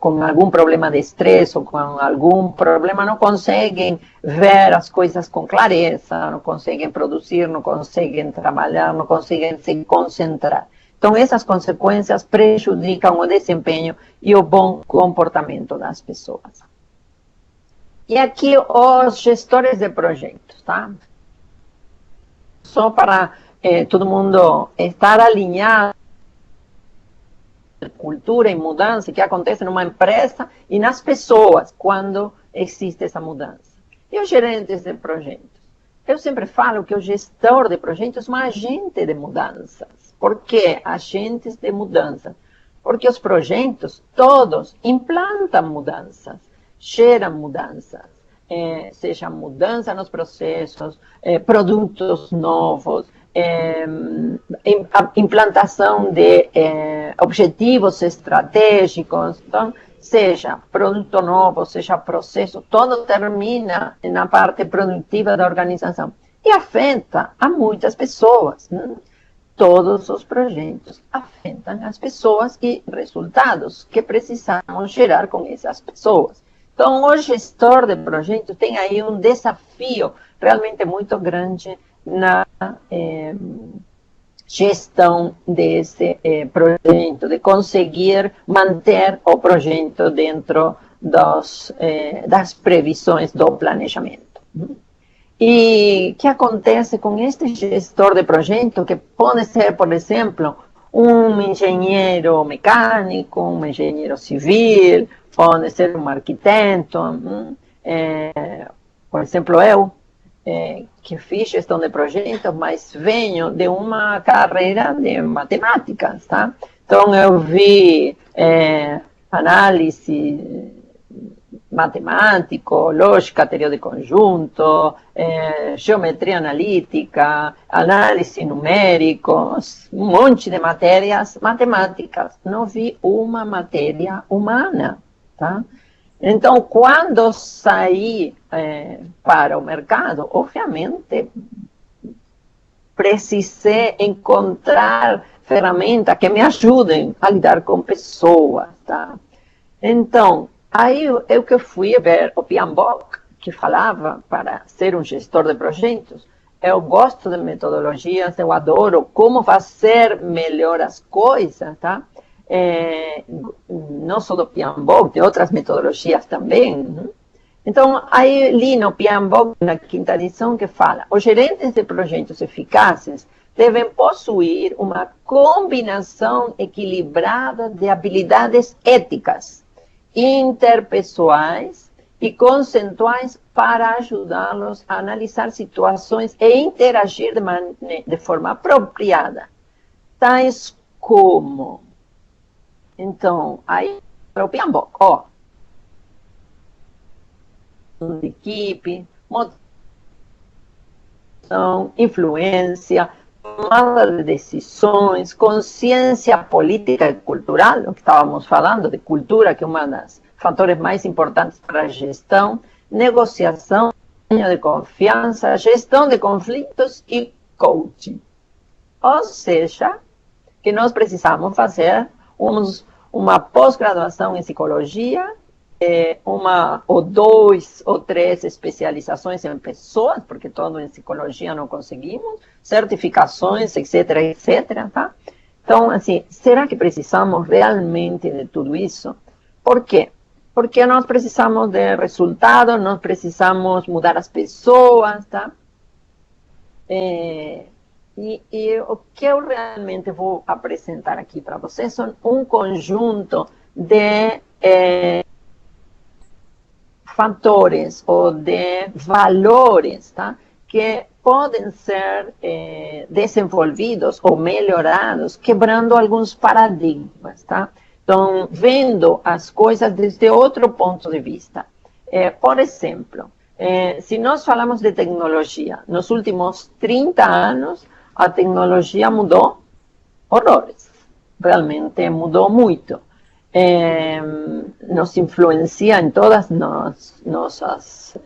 com algum problema de estresse ou com algum problema, não conseguem ver as coisas com clareza, não conseguem produzir, não conseguem trabalhar, não conseguem se concentrar. Então, essas consequências prejudicam o desempenho e o bom comportamento das pessoas. E aqui os gestores de projetos, tá? Só para todo mundo estar alinhado, cultura e mudança que acontece numa empresa e nas pessoas quando existe essa mudança. E os gerentes de projetos? Eu sempre falo que o gestor de projetos é um agente de mudanças. Por que agentes de mudanças? Porque os projetos todos implantam mudanças, geram mudanças, seja mudança nos processos, produtos novos, implantação de objetivos estratégicos. Então, seja produto novo, seja processo, todo termina na parte produtiva da organização e afeta a muitas pessoas. Todos os projetos afetam as pessoas e resultados que precisamos gerar com essas pessoas. Então, o gestor de projetos tem aí um desafio realmente muito grande na gestão desse projeto, de conseguir manter o projeto dentro das previsões do planejamento. E o que acontece com este gestor de projeto, que pode ser, por exemplo, um engenheiro mecânico, um engenheiro civil, pode ser um arquiteto, por exemplo, eu, que fiz gestão de projetos, mas venho de uma carreira de matemáticas, tá? Então, eu vi análise matemático, lógica, teoria de conjunto, geometria analítica, análise numéricos, um monte de matérias matemáticas. Não vi uma matéria humana, tá? Então, quando saí para o mercado, obviamente, precisei encontrar ferramentas que me ajudem a lidar com pessoas, tá? Então, aí eu que fui ver o PMBOK, que falava para ser um gestor de projetos. Eu gosto de metodologias, eu adoro como fazer melhor as coisas, tá? Não só do PMBOK, de outras metodologias também, né? Então, aí li no PMBOK, na quinta edição, que fala: os gerentes de projetos eficazes devem possuir uma combinação equilibrada de habilidades éticas, interpessoais e conceituais para ajudá-los a analisar situações e interagir de forma apropriada, tais como... Então, aí, para o PMBOK, de equipe, motivação, influência, tomada de decisões, consciência política e cultural, o que estávamos falando de cultura, que é um dos fatores mais importantes para a gestão, negociação de confiança, gestão de conflitos e coaching. Ou seja, que nós precisamos fazer uma pós-graduação em psicologia, uma ou 2 ou 3 especializações em pessoas, porque todo em psicologia não conseguimos, certificações, etc, etc, tá? Então, assim, será que precisamos realmente de tudo isso? Por quê? Porque nós precisamos de resultados, nós precisamos mudar as pessoas, tá? E o que eu realmente vou apresentar aqui para vocês são um conjunto de fatores ou de valores, tá? Que podem ser desenvolvidos ou melhorados, quebrando alguns paradigmas, tá? Então, vendo as coisas desde outro ponto de vista. Por exemplo, se nós falamos de tecnologia, nos últimos 30 anos, a tecnologia mudou horrores. Realmente mudou muito. Nos influencia em todas nossas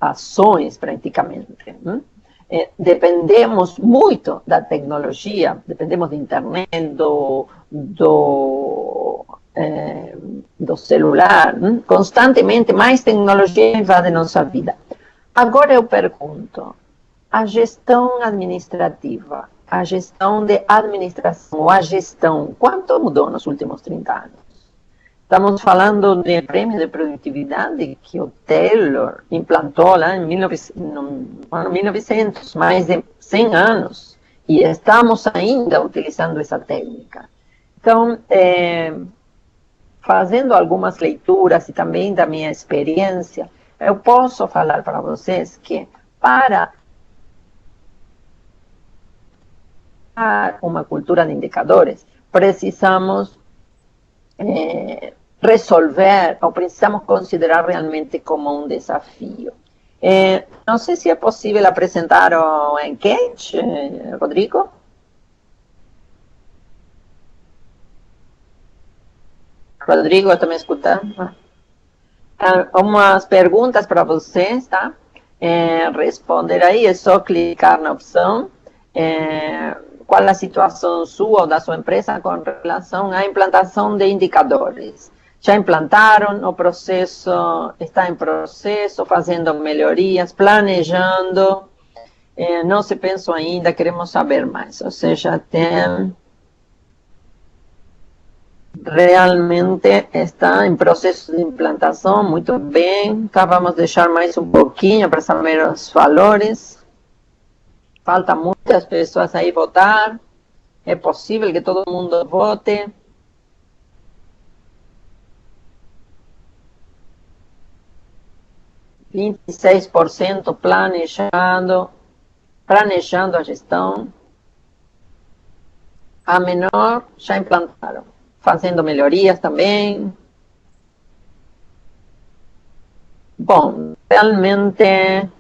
ações, praticamente. Dependemos muito da tecnologia, dependemos da internet, do celular, constantemente mais tecnologia invade nossa vida. Agora eu pergunto, a gestão administrativa, a gestão de administração, a gestão, quanto mudou nos últimos 30 anos? Estamos falando de prêmio de produtividade que o Taylor implantou lá no ano 1900, mais de 100 anos, e estamos ainda utilizando essa técnica. Então, fazendo algumas leituras e também da minha experiência, eu posso falar para vocês que para uma cultura de indicadores, precisamos resolver, ou precisamos considerar realmente como um desafio. Não sei se é possível apresentar o enquete, Rodrigo. Rodrigo, está me escutando? Umas perguntas para vocês, tá? Responder aí, é só clicar na opção. Qual a situação sua ou da sua empresa com relação à implantação de indicadores? Já implantaram, o processo está em processo, fazendo melhorias, planejando, não se pensou ainda, queremos saber mais. Ou seja, tem realmente está em processo de implantação, muito bem. Tá, vamos deixar mais um pouquinho para saber os valores. Falta muitas pessoas aí votar. É possível que todo mundo vote. (26% planejando a gestão. A menor já implantaram, fazendo melhorias também. Bom, realmente,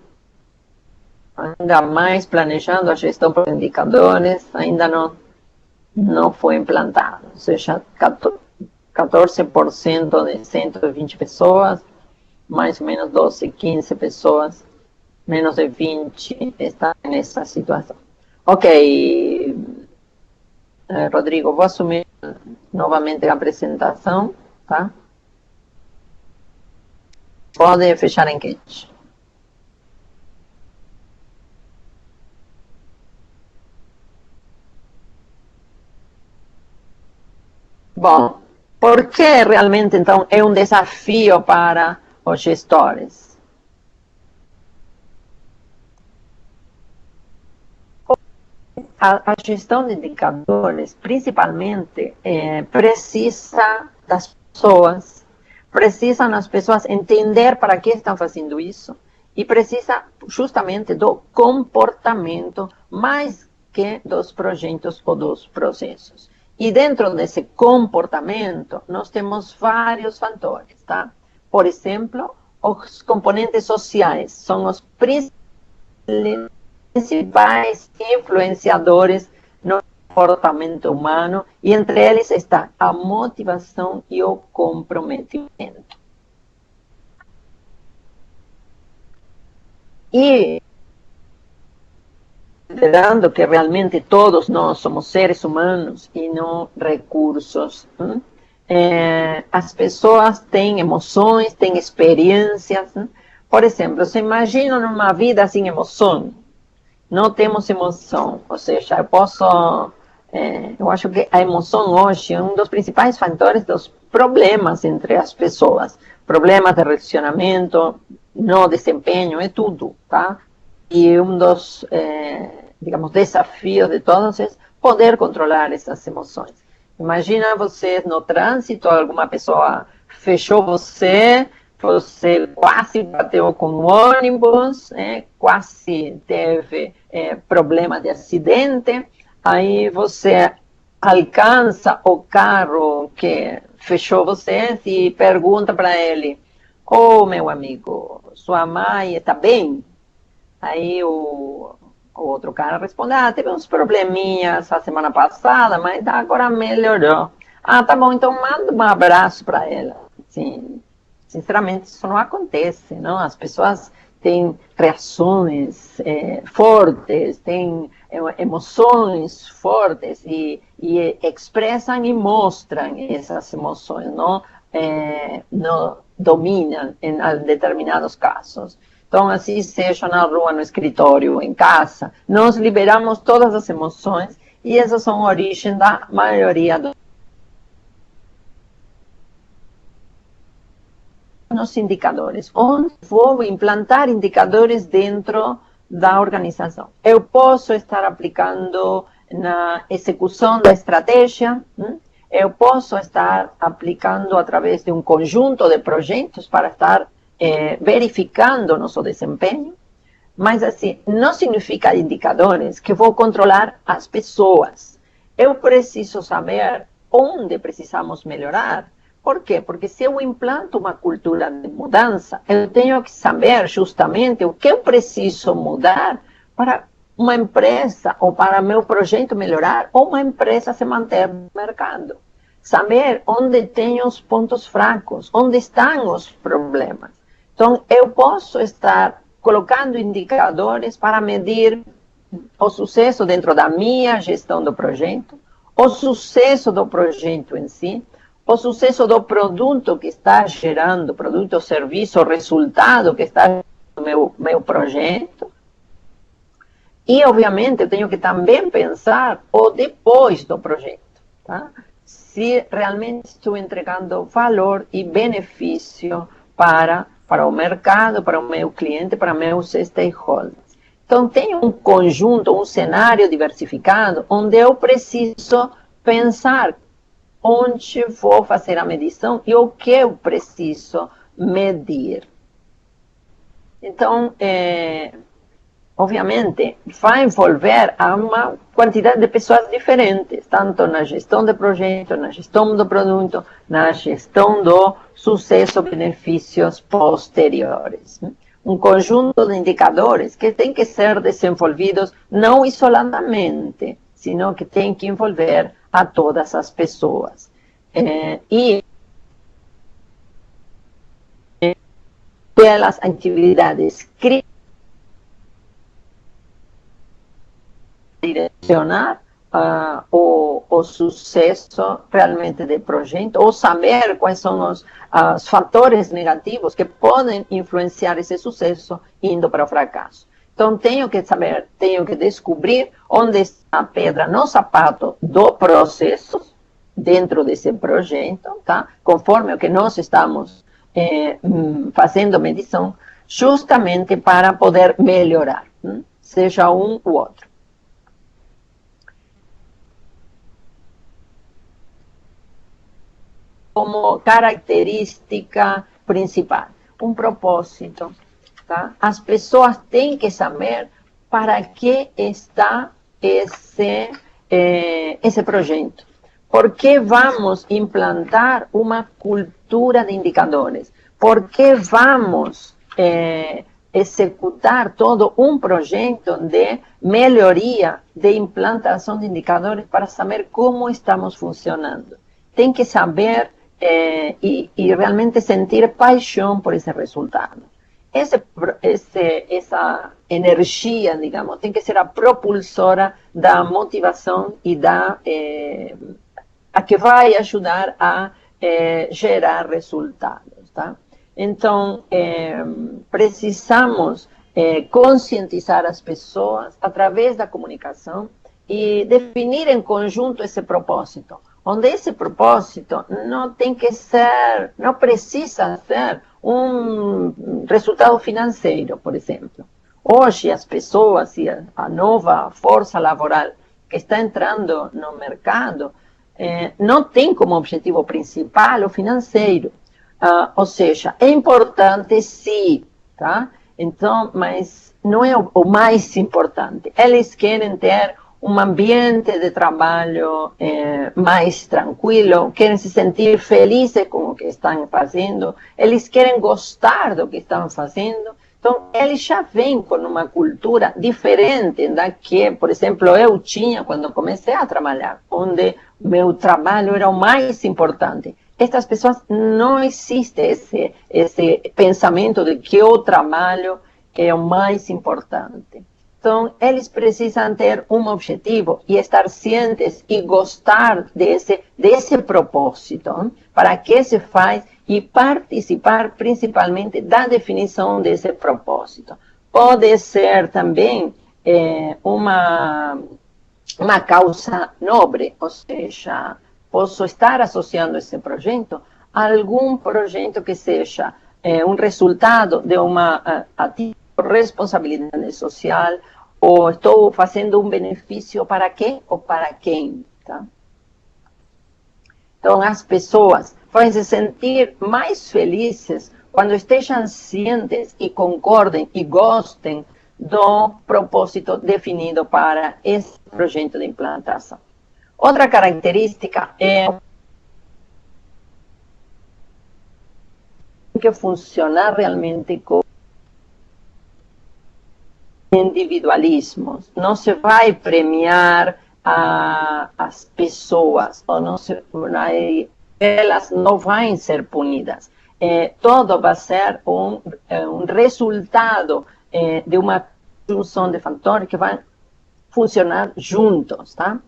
ainda mais planejando a gestão por indicadores, ainda não foi implantado. Ou seja, 14% de 120 pessoas, mais ou menos 12, 15 pessoas, menos de 20 estão nessa situação. Ok, Rodrigo, vou assumir novamente a apresentação, tá? Pode fechar a enquete. Bom, por que realmente, então, é um desafio para os gestores? A gestão de indicadores, principalmente, precisa das pessoas, precisam as pessoas entender para que estão fazendo isso e precisa justamente do comportamento mais que dos projetos ou dos processos. E dentro desse comportamento, nós temos vários fatores, tá? Por exemplo, os componentes sociais são os principais influenciadores no comportamento humano, e entre eles está a motivação e o comprometimento. E considerando que realmente todos nós somos seres humanos e não recursos, as pessoas têm emoções, têm experiências. Por exemplo, se imaginam uma vida sem emoção. Não temos emoção, ou seja, eu acho que a emoção hoje é um dos principais fatores dos problemas entre as pessoas. Problemas de relacionamento, no desempenho, é tudo, tá? E um dos, digamos, desafios de todos é poder controlar essas emoções. Imagina você no trânsito, alguma pessoa fechou você quase bateu com o ônibus, quase teve problema de acidente, aí você alcança o carro que fechou você e pergunta para ele: "Ô, meu amigo, sua mãe está bem?" Aí o outro cara responde: "Teve uns probleminhas a semana passada, mas agora melhorou." Tá bom, então manda um abraço para ela. Sim. Sinceramente, isso não acontece, não? As pessoas têm reações fortes, têm emoções fortes e expressam e mostram essas emoções, não dominam em determinados casos. Então, assim seja na rua, no escritório, em casa, nós liberamos todas as emoções e essas são a origem da maioria nos indicadores. Onde vou implantar indicadores dentro da organização? Eu posso estar aplicando na execução da estratégia, eu posso estar aplicando através de um conjunto de projetos para estar verificando nosso desempenho, mas assim, não significa indicadores que vou controlar as pessoas. Eu preciso saber onde precisamos melhorar. Por quê? Porque se eu implanto uma cultura de mudança, eu tenho que saber justamente o que eu preciso mudar para uma empresa ou para meu projeto melhorar ou uma empresa se manter no mercado. Saber onde tem os pontos fracos, onde estão os problemas. Então, eu posso estar colocando indicadores para medir o sucesso dentro da minha gestão do projeto, o sucesso do projeto em si, o sucesso do produto que está gerando, produto ou serviço, o resultado que está no meu projeto. E, obviamente, eu tenho que também pensar o depois do projeto. Tá? se realmente estou entregando valor e benefício para o mercado, para o meu cliente, para meus stakeholders. Então, tem um conjunto, um cenário diversificado, onde eu preciso pensar onde vou fazer a medição e o que eu preciso medir. Então, obviamente, vai envolver uma quantidade de pessoas diferentes, tanto na gestão de projeto, na gestão do produto, na gestão do sucesso, benefícios posteriores. Um conjunto de indicadores que tem que ser desenvolvidos não isoladamente, sino que tem que envolver a todas as pessoas. E pelas atividades direcionar o sucesso realmente do projeto, ou saber quais são os fatores negativos que podem influenciar esse sucesso indo para o fracasso. Então, tenho que saber, tenho que descobrir onde está a pedra no sapato do processo dentro desse projeto, tá? Conforme o que nós estamos fazendo medição, justamente para poder melhorar, seja um ou outro. Como característica principal, um propósito. Tá? As pessoas têm que saber para que está esse projeto. Por que vamos implantar uma cultura de indicadores? Por que vamos executar todo um projeto de melhoria, de implantação de indicadores para saber como estamos funcionando? Tem que saber e realmente sentir paixão por esse resultado. Essa energia, digamos, tem que ser a propulsora da motivação e a que vai ajudar a gerar resultados, tá? Então, precisamos conscientizar as pessoas através da comunicação e definir em conjunto esse propósito, onde esse propósito não precisa ser um resultado financeiro, por exemplo. Hoje, as pessoas e a nova força laboral que está entrando no mercado não tem como objetivo principal o financeiro. Ou seja, é importante sim, tá? Então, mas não é o mais importante. Eles querem ter um ambiente de trabalho mais tranquilo, querem se sentir felizes com o que estão fazendo, eles querem gostar do que estão fazendo. Então, eles já vêm com uma cultura diferente da que, por exemplo, eu tinha quando comecei a trabalhar, onde meu trabalho era o mais importante. Estas pessoas não existe esse pensamento de que o trabalho é o mais importante. Então, eles precisam ter um objetivo e estar cientes e gostar desse propósito, para que se faz e participar principalmente da definição desse propósito. Pode ser também uma causa nobre, ou seja, posso estar associando esse projeto a algum projeto que seja um resultado de uma responsabilidade social, ou estou fazendo um benefício para quem ou para quem, tá? Então, as pessoas vão se sentir mais felizes quando estejam cientes e concordem e gostem do propósito definido para esse projeto de implantação. Outra característica é que funcionar realmente com individualismos. Não se vai premiar as pessoas, ou elas não vão ser punidas. Todo vai ser um resultado de uma junção de fatores que vão funcionar juntos, tá?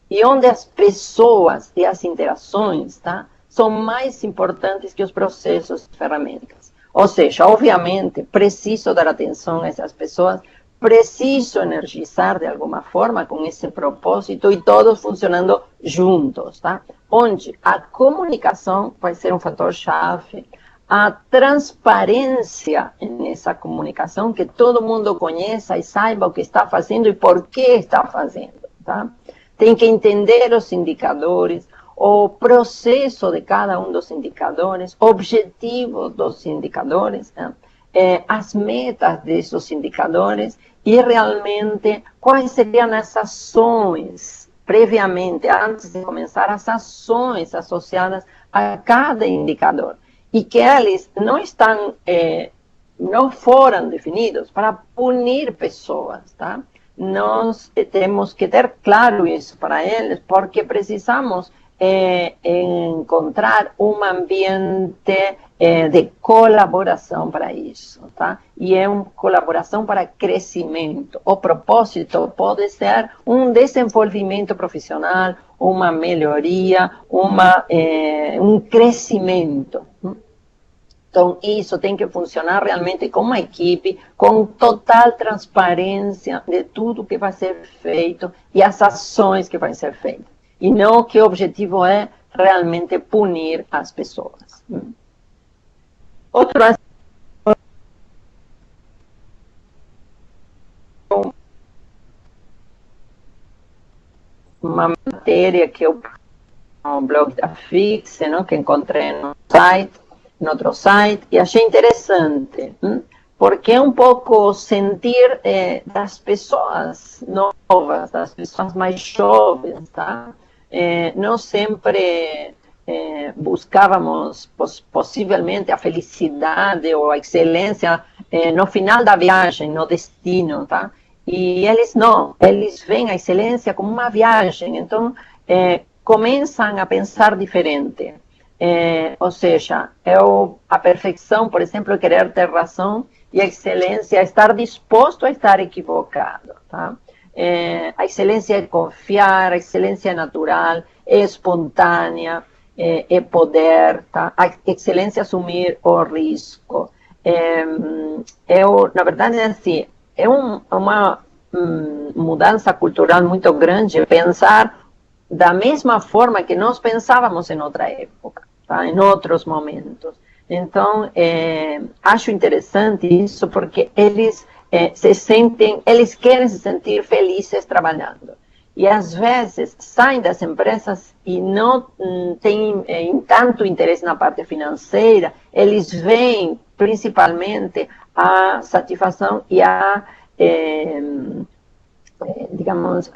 E onde as pessoas e as interações, tá, são mais importantes que os processos e ferramentas. Ou seja, obviamente, preciso dar atenção a essas pessoas preciso energizar de alguma forma com esse propósito e todos funcionando juntos, tá? Onde a comunicação vai ser um fator-chave, a transparência nessa comunicação, que todo mundo conheça e saiba o que está fazendo e por que está fazendo, tá? Tem que entender os indicadores, o processo de cada um dos indicadores, objetivos dos indicadores, né? As metas desses indicadores e realmente quais seriam as ações, previamente, antes de começar, as ações associadas a cada indicador. E que eles não foram definidos para punir pessoas, tá? Nós temos que ter claro isso para eles, porque precisamos encontrar um ambiente de colaboração para isso, tá? E é uma colaboração para crescimento. O propósito pode ser um desenvolvimento profissional, uma melhoria, um crescimento. Então, isso tem que funcionar realmente como uma equipe, com total transparência de tudo que vai ser feito e as ações que vão ser feitas. E não que o objetivo é realmente punir as pessoas. Outro aspecto, uma matéria que eu no blog da Fixe, não, que encontrei no outro site, e achei interessante, porque é um pouco sentir das pessoas novas, das pessoas mais jovens, tá? Não sempre buscávamos possivelmente a felicidade ou a excelência no final da viagem, no destino, tá? E eles não, eles veem a excelência como uma viagem, então começam a pensar diferente. Ou seja, a perfeição, por exemplo, é querer ter razão, e a excelência é estar disposto a estar equivocado, tá? A excelência é confiar, a excelência é natural, é espontânea, é poder, tá? A excelência é assumir o risco. Na verdade, é assim, é uma mudança cultural muito grande pensar da mesma forma que nós pensávamos em outra época, tá? Em outros momentos. Então, acho interessante isso, porque eles eles querem se sentir felizes trabalhando. E às vezes saem das empresas e não têm tanto interesse na parte financeira, eles veem principalmente a satisfação e digamos,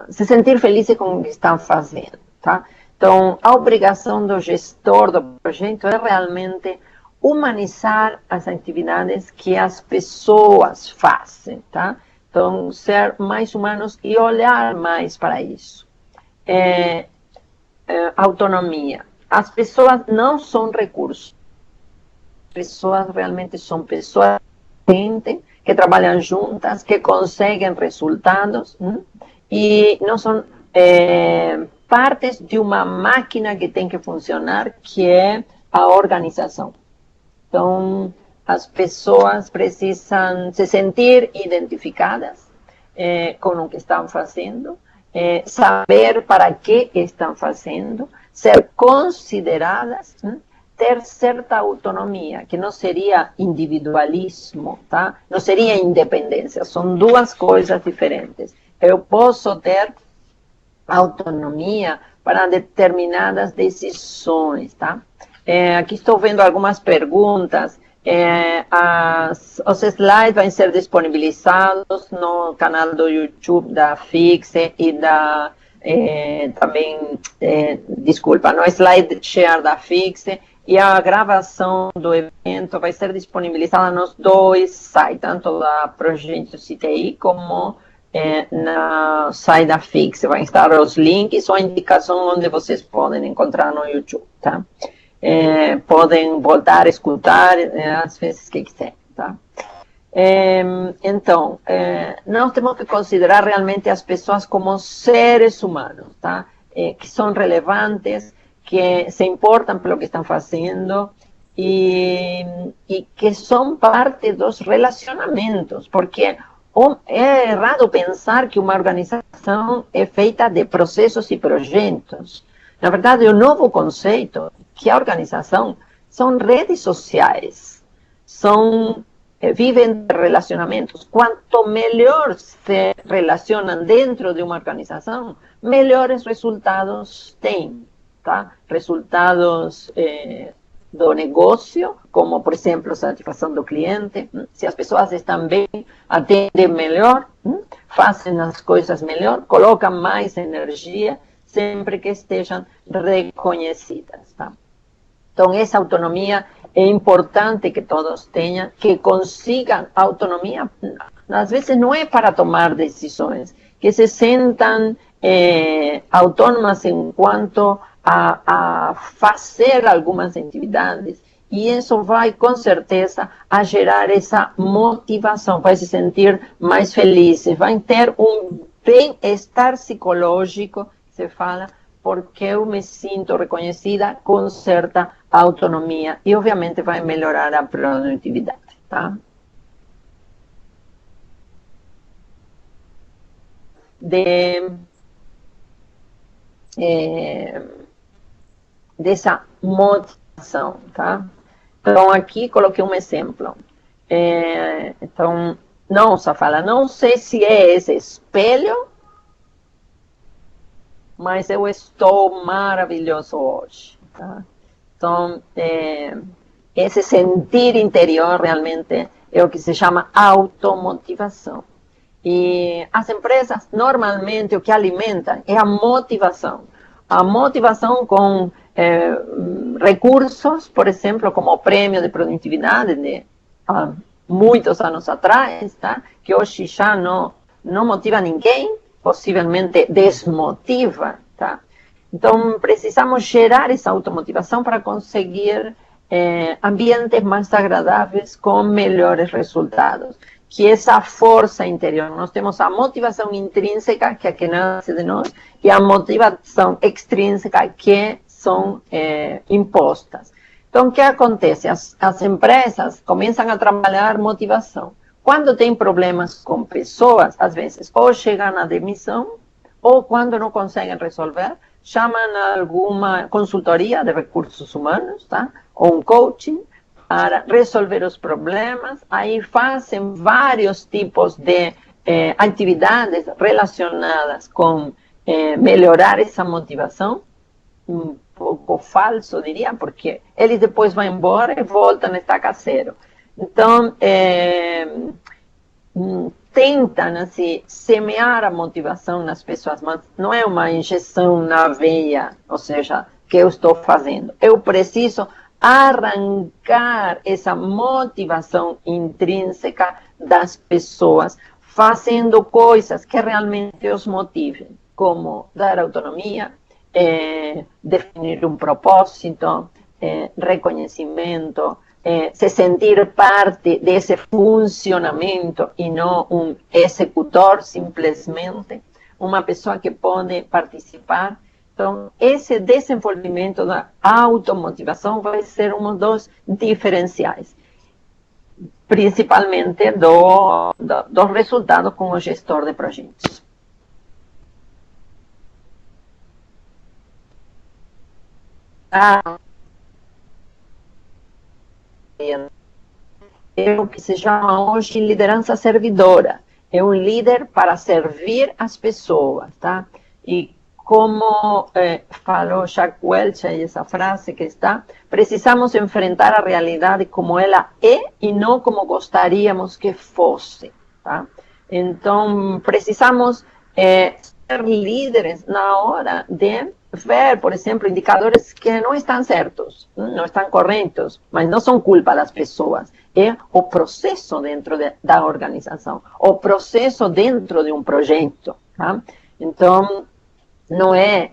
se sentir felizes com o que estão fazendo, tá? Então, a obrigação do gestor do projeto é realmente humanizar as atividades que as pessoas fazem, tá? Então, ser mais humanos e olhar mais para isso. Autonomia. As pessoas não são recursos. As pessoas realmente são pessoas que trabalham juntas, que conseguem resultados, e não são partes de uma máquina que tem que funcionar, que é a organização. Então, as pessoas precisam se sentir identificadas com o que estão fazendo, saber para que estão fazendo, ser consideradas, ter certa autonomia, que não seria individualismo, tá? Não seria independência, são duas coisas diferentes. Eu posso ter autonomia para determinadas decisões, tá? Aqui estou vendo algumas perguntas. Os slides vão ser disponibilizados no canal do YouTube da Fixe e também, desculpa, no SlideShare da Fixe, e a gravação do evento vai ser disponibilizada nos dois sites, tanto da Projetos CTI como no site da Fixe. Vai estar os links ou a indicação onde vocês podem encontrar no YouTube, tá? Podem voltar a escutar as vezes que quiserem, tá? Então, nós temos que considerar realmente as pessoas como seres humanos, tá? Que são relevantes, que se importam pelo que estão fazendo e que são parte dos relacionamentos, porque é errado pensar que uma organização é feita de processos e projetos. Na verdade, o novo conceito que a organização são redes sociais, vivem de relacionamentos. Quanto melhor se relacionam dentro de uma organização, melhores resultados têm, tá? Resultados do negócio, como, por exemplo, satisfação do cliente. Se as pessoas estão bem, atendem melhor, fazem as coisas melhor, colocam mais energia, sempre que estejam reconhecidas, tá? Então, essa autonomia é importante que todos tenham, que consigam autonomia. Às vezes não é para tomar decisões, que se sentam autônomas enquanto a fazer algumas atividades. E isso vai, com certeza, a gerar essa motivação, vai se sentir mais felizes, vai ter um bem-estar psicológico, se fala, porque eu me sinto reconhecida com certa autonomia e, obviamente, vai melhorar a produtividade, tá? Dessa motivação, tá? Então, aqui coloquei um exemplo. Então, nossa, fala, não sei se é esse espelho, mas eu estou maravilhoso hoje, tá? Então, esse sentir interior realmente é o que se chama automotivação. E as empresas, normalmente, o que alimentam é a motivação. A motivação com recursos, por exemplo, como o prêmio de produtividade de muitos anos atrás, tá? Que hoje já não motiva ninguém, possivelmente desmotiva, tá? Então, precisamos gerar essa automotivação para conseguir ambientes mais agradáveis com melhores resultados. Que essa força interior, nós temos a motivação intrínseca, que é a que nasce de nós, e a motivação extrínseca, que são impostas. Então, o que acontece? As empresas começam a trabalhar motivação. Quando tem problemas com pessoas, às vezes, ou chegam à demissão, ou quando não conseguem resolver, chamam alguma consultoria de recursos humanos, tá? Ou um coaching, para resolver os problemas. Aí fazem vários tipos de atividades relacionadas com melhorar essa motivação. Um pouco falso, diria, porque eles depois vão embora e voltam a estar zero. Então, tentam assim, semear a motivação nas pessoas, mas não é uma injeção na veia, ou seja, que eu estou fazendo. Eu preciso arrancar essa motivação intrínseca das pessoas, fazendo coisas que realmente os motivem, como dar autonomia, definir um propósito, reconhecimento, se sentir parte desse funcionamento e não um executor simplesmente, uma pessoa que pode participar. Então, esse desenvolvimento da automotivação vai ser um dos diferenciais, principalmente do resultado com o gestor de projetos. É o que se chama hoje liderança servidora. É um líder para servir as pessoas, tá? E como falou Jack Welch, essa frase que está, precisamos enfrentar a realidade como ela é e não como gostaríamos que fosse, tá? Então, precisamos ser líderes na hora de ver, por exemplo, indicadores que não estão certos, não estão corretos, mas não são culpa das pessoas. É o processo dentro da organização, o processo dentro de um projeto, tá? Então, não é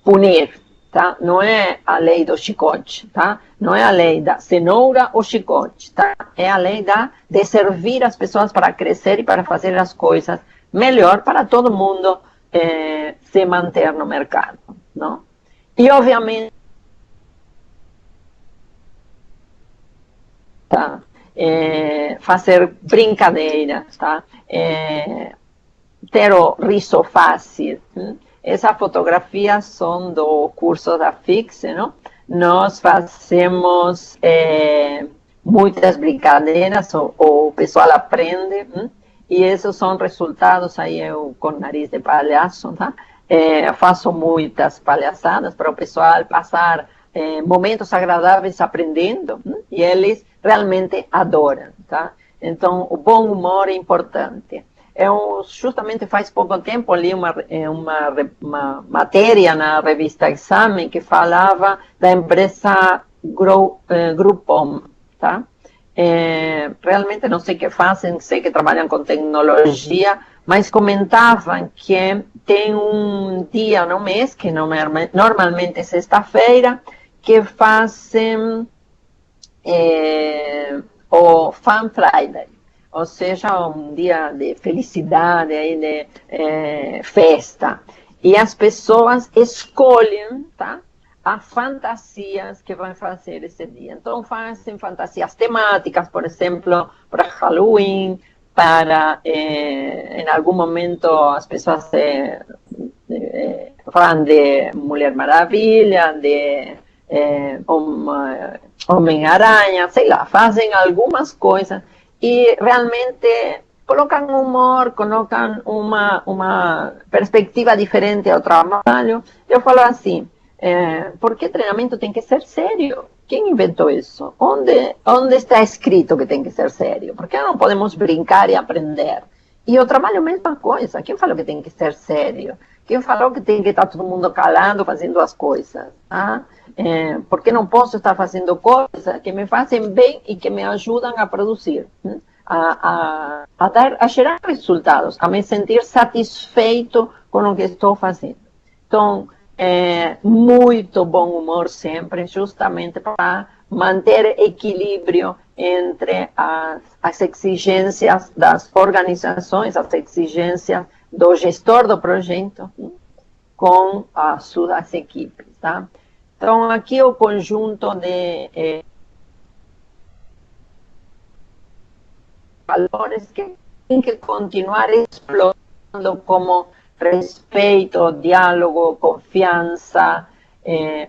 punir, tá? Não é a lei do chicote, tá? Não é a lei da cenoura ou chicote, tá? É a lei de servir as pessoas para crescer e para fazer as coisas melhor para todo mundo se manter no mercado, não? E, obviamente, tá? fazer brincadeiras, tá? Ter o riso fácil. Essas fotografias são do curso da Fixe, não? Nós fazemos muitas brincadeiras, o pessoal aprende, e esses são resultados, aí eu com nariz de palhaço, tá? Faço muitas palhaçadas para o pessoal passar momentos agradáveis aprendendo, e eles realmente adoram, tá? Então, o bom humor é importante. Eu, justamente faz pouco tempo, li uma matéria na revista Exame que falava da empresa Groupon, tá? Realmente não sei o que fazem, sei que trabalham com tecnologia, mas comentavam que tem um dia no mês, que normalmente é sexta-feira, que fazem o Fan Friday, ou seja, um dia de felicidade, de festa. E as pessoas escolhem, tá, as fantasias que vão fazer esse dia. Então, fazem fantasias temáticas, por exemplo, para Halloween, para, em algum momento, as pessoas falam de Mulher Maravilha, de Homem-Aranha, sei lá, fazem algumas coisas e realmente colocam humor, colocam uma perspectiva diferente ao trabalho. Eu falo assim, por que treinamento tem que ser sério? Quem inventou isso? Onde está escrito que tem que ser sério? Por que não podemos brincar e aprender? E o trabalho é a mesma coisa. Quem falou que tem que ser sério? Quem falou que tem que estar todo mundo calado fazendo as coisas? Tá? Porque não posso estar fazendo coisas que me fazem bem e que me ajudam a produzir, a gerar resultados, a me sentir satisfeito com o que estou fazendo. Então, muito bom humor sempre, justamente para manter equilíbrio entre as exigências das organizações, as exigências do gestor do projeto com as suas equipes, tá? Então, aqui o conjunto de valores que tem que continuar explorando, como respeito, diálogo, confiança,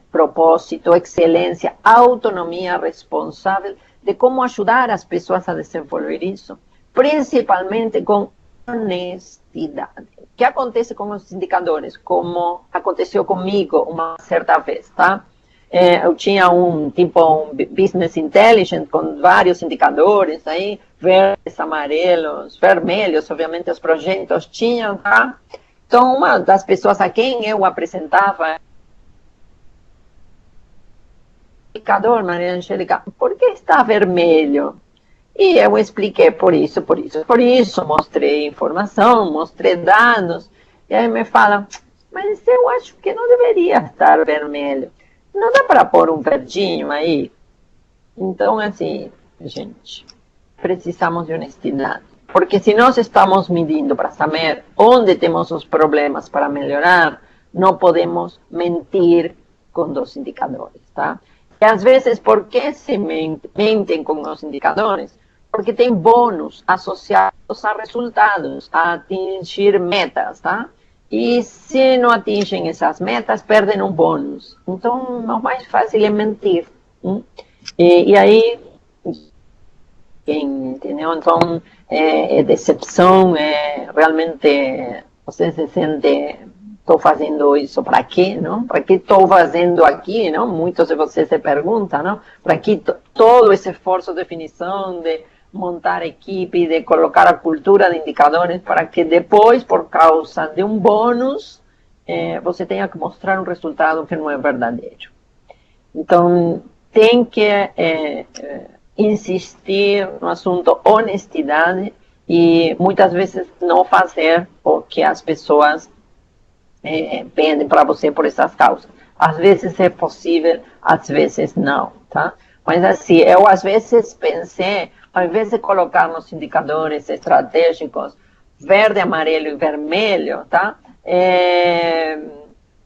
propósito, excelência, autonomia responsável, de como ajudar as pessoas a desenvolver isso, principalmente com honestidade. O que acontece com os indicadores? Como aconteceu comigo uma certa vez, tá? Eu tinha um business intelligence com vários indicadores aí, verdes, amarelos, vermelhos, obviamente os projetos tinham, tá? Então, uma das pessoas a quem eu apresentava indicador, Maria Angélica, por que está vermelho? E eu expliquei por isso, mostrei informação, mostrei dados, e aí me fala, mas eu acho que não deveria estar vermelho. Não dá para pôr um verdinho aí? Então, assim, gente, precisamos de honestidade. Porque se nós estamos medindo para saber onde temos os problemas para melhorar, não podemos mentir com os indicadores, tá? E às vezes, por que se mentem com os indicadores? Porque tem bônus associados a resultados, a atingir metas, tá? E se não atingem essas metas, perdem um bônus. Então, o mais fácil é mentir. E aí, entendeu? Então, decepção, realmente você se sente, estou fazendo isso para quê, não? Para que estou fazendo aqui, não? Muitos de vocês se perguntam, não? Para que todo esse esforço de definição, de montar equipe, de colocar a cultura de indicadores, para que depois, por causa de um bônus, você tenha que mostrar um resultado que não é verdadeiro. Então, tem que insistir no assunto honestidade e muitas vezes não fazer o que as pessoas pedem para você por essas causas. Às vezes é possível, às vezes não, tá? Mas assim, eu às vezes pensei, ao invés de colocar nos indicadores estratégicos verde, amarelo e vermelho, tá?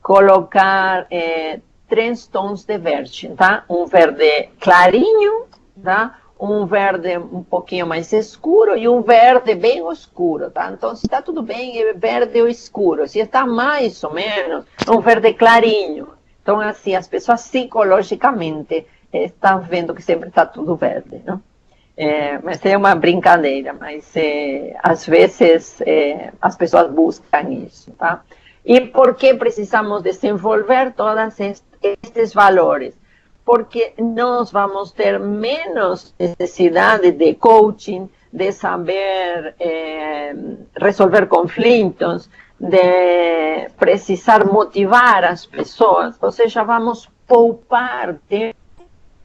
Colocar 3 tons de verde, tá? Um verde clarinho, tá? um verde um pouquinho mais escuro e um verde bem escuro, tá? Então, se está tudo bem, é verde ou escuro. Se está mais ou menos, é um verde clarinho. Então, assim, as pessoas psicologicamente estão vendo que sempre está tudo verde, não? Mas é uma brincadeira, mas às vezes as pessoas buscam isso, tá? E por que precisamos desenvolver todos estes valores? Porque nós vamos ter menos necessidade de coaching, de saber resolver conflitos, de precisar motivar as pessoas, ou seja, vamos poupar tempo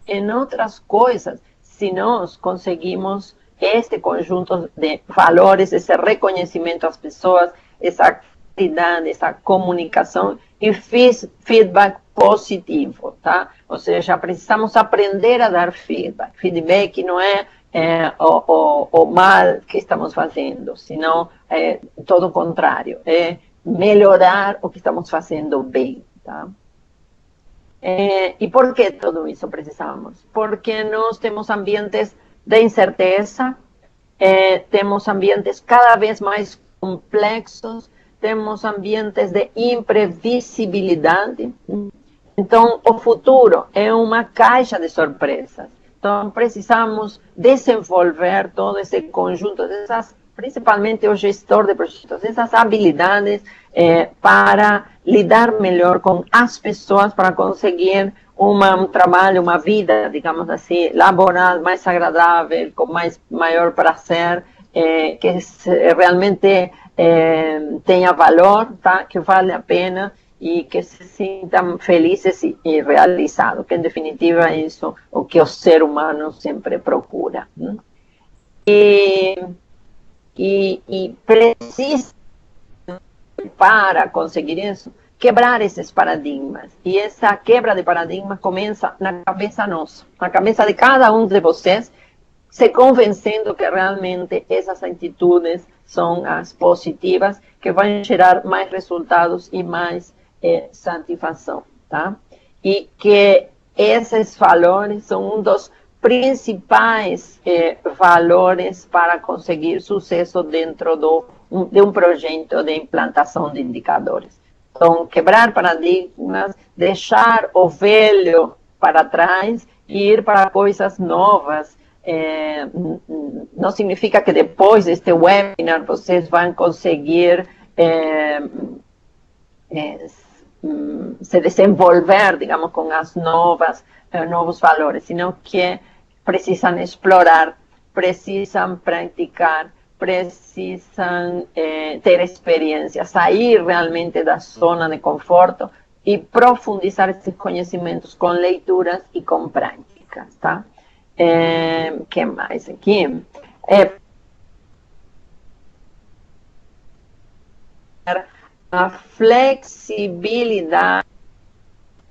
em outras coisas se nós conseguimos este conjunto de valores, esse reconhecimento às pessoas, essa qualidade, essa comunicação e feedback positivo, tá? Ou seja, precisamos aprender a dar feedback. Feedback não é o mal que estamos fazendo, senão todo o contrário, é melhorar o que estamos fazendo bem, tá? E por que tudo isso precisamos? Porque nós temos ambientes de incerteza, temos ambientes cada vez mais complexos, temos ambientes de imprevisibilidade. Então, o futuro é uma caixa de surpresas. Então, precisamos desenvolver todo esse conjunto dessas, principalmente o gestor de projetos, essas habilidades para lidar melhor com as pessoas, para conseguir um trabalho, uma vida, digamos assim, laboral mais agradável, com maior prazer, que realmente tenha valor, tá? Que vale a pena e que se sintam felizes e realizados, que em definitiva é isso o que o ser humano sempre procura. E precisa, para conseguir isso, quebrar esses paradigmas. E essa quebra de paradigma começa na cabeça nossa, na cabeça de cada um de vocês, se convencendo que realmente essas atitudes são as positivas, que vão gerar mais resultados e mais satisfação, tá? E que esses valores são um dos principais valores para conseguir sucesso dentro de um projeto de implantação de indicadores. Então, quebrar paradigmas, deixar o velho para trás e ir para coisas novas. Não significa que depois deste webinar vocês vão conseguir se desenvolver, digamos, com as novos valores, senão que precisam explorar, precisam praticar, precisam ter experiência, sair realmente da zona de conforto e profundizar esses conhecimentos com leituras e com práticas, tá? Que mais aqui? A flexibilidade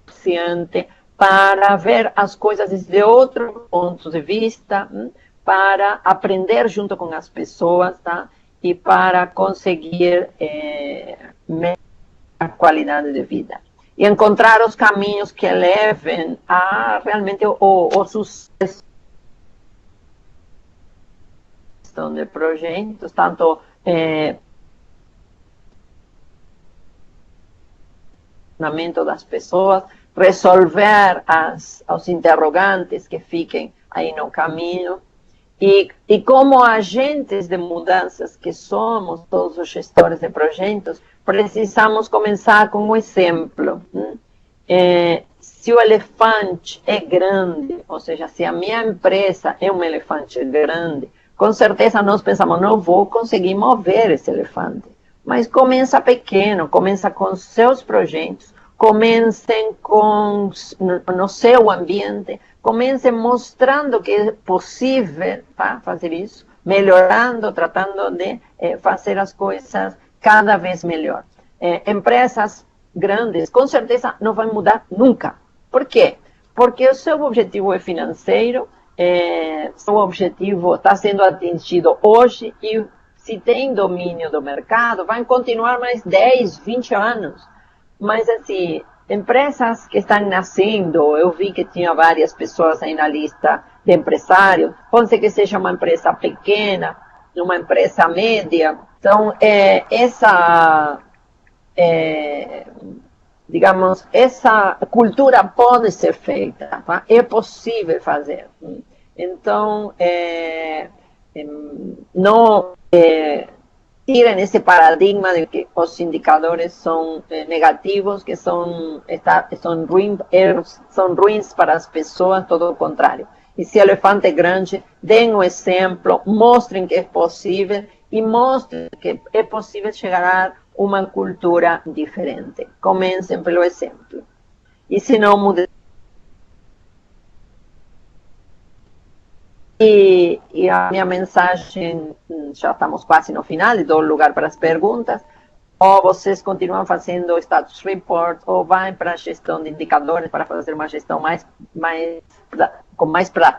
suficiente para ver as coisas desde outro ponto de vista, para aprender junto com as pessoas, tá? E para conseguir a qualidade de vida. E encontrar os caminhos que levem a realmente o sucesso de projetos, tanto das pessoas, resolver os interrogantes que fiquem aí no caminho, e como agentes de mudanças que somos, todos os gestores de projetos, precisamos começar com um exemplo. Se o elefante é grande, ou seja, se a minha empresa é um elefante grande, com certeza nós pensamos, não vou conseguir mover esse elefante. Mas começa pequeno, começa com seus projetos, comecem no seu ambiente, comecem mostrando que é possível fazer isso, melhorando, tratando de fazer as coisas cada vez melhor. Empresas grandes, com certeza, não vão mudar nunca. Por quê? Porque o seu objetivo é financeiro, seu objetivo está sendo atingido hoje e se tem domínio do mercado, vai continuar mais 10, 20 anos. Mas, assim, empresas que estão nascendo, eu vi que tinha várias pessoas aí na lista de empresários, pode ser que seja uma empresa pequena, uma empresa média. Então, digamos, essa cultura pode ser feita, tá? É possível fazer. Então, não tirem esse paradigma de que os indicadores são negativos, que são ruins para as pessoas, todo o contrário. E se o elefante é grande, deem o exemplo, mostrem que é possível e mostrem que é possível chegar a uma cultura diferente. Comecem pelo exemplo. E se não mudem. E a minha mensagem, já estamos quase no final, e dou lugar para as perguntas. Ou vocês continuam fazendo status report, ou vão para a gestão de indicadores para fazer uma gestão com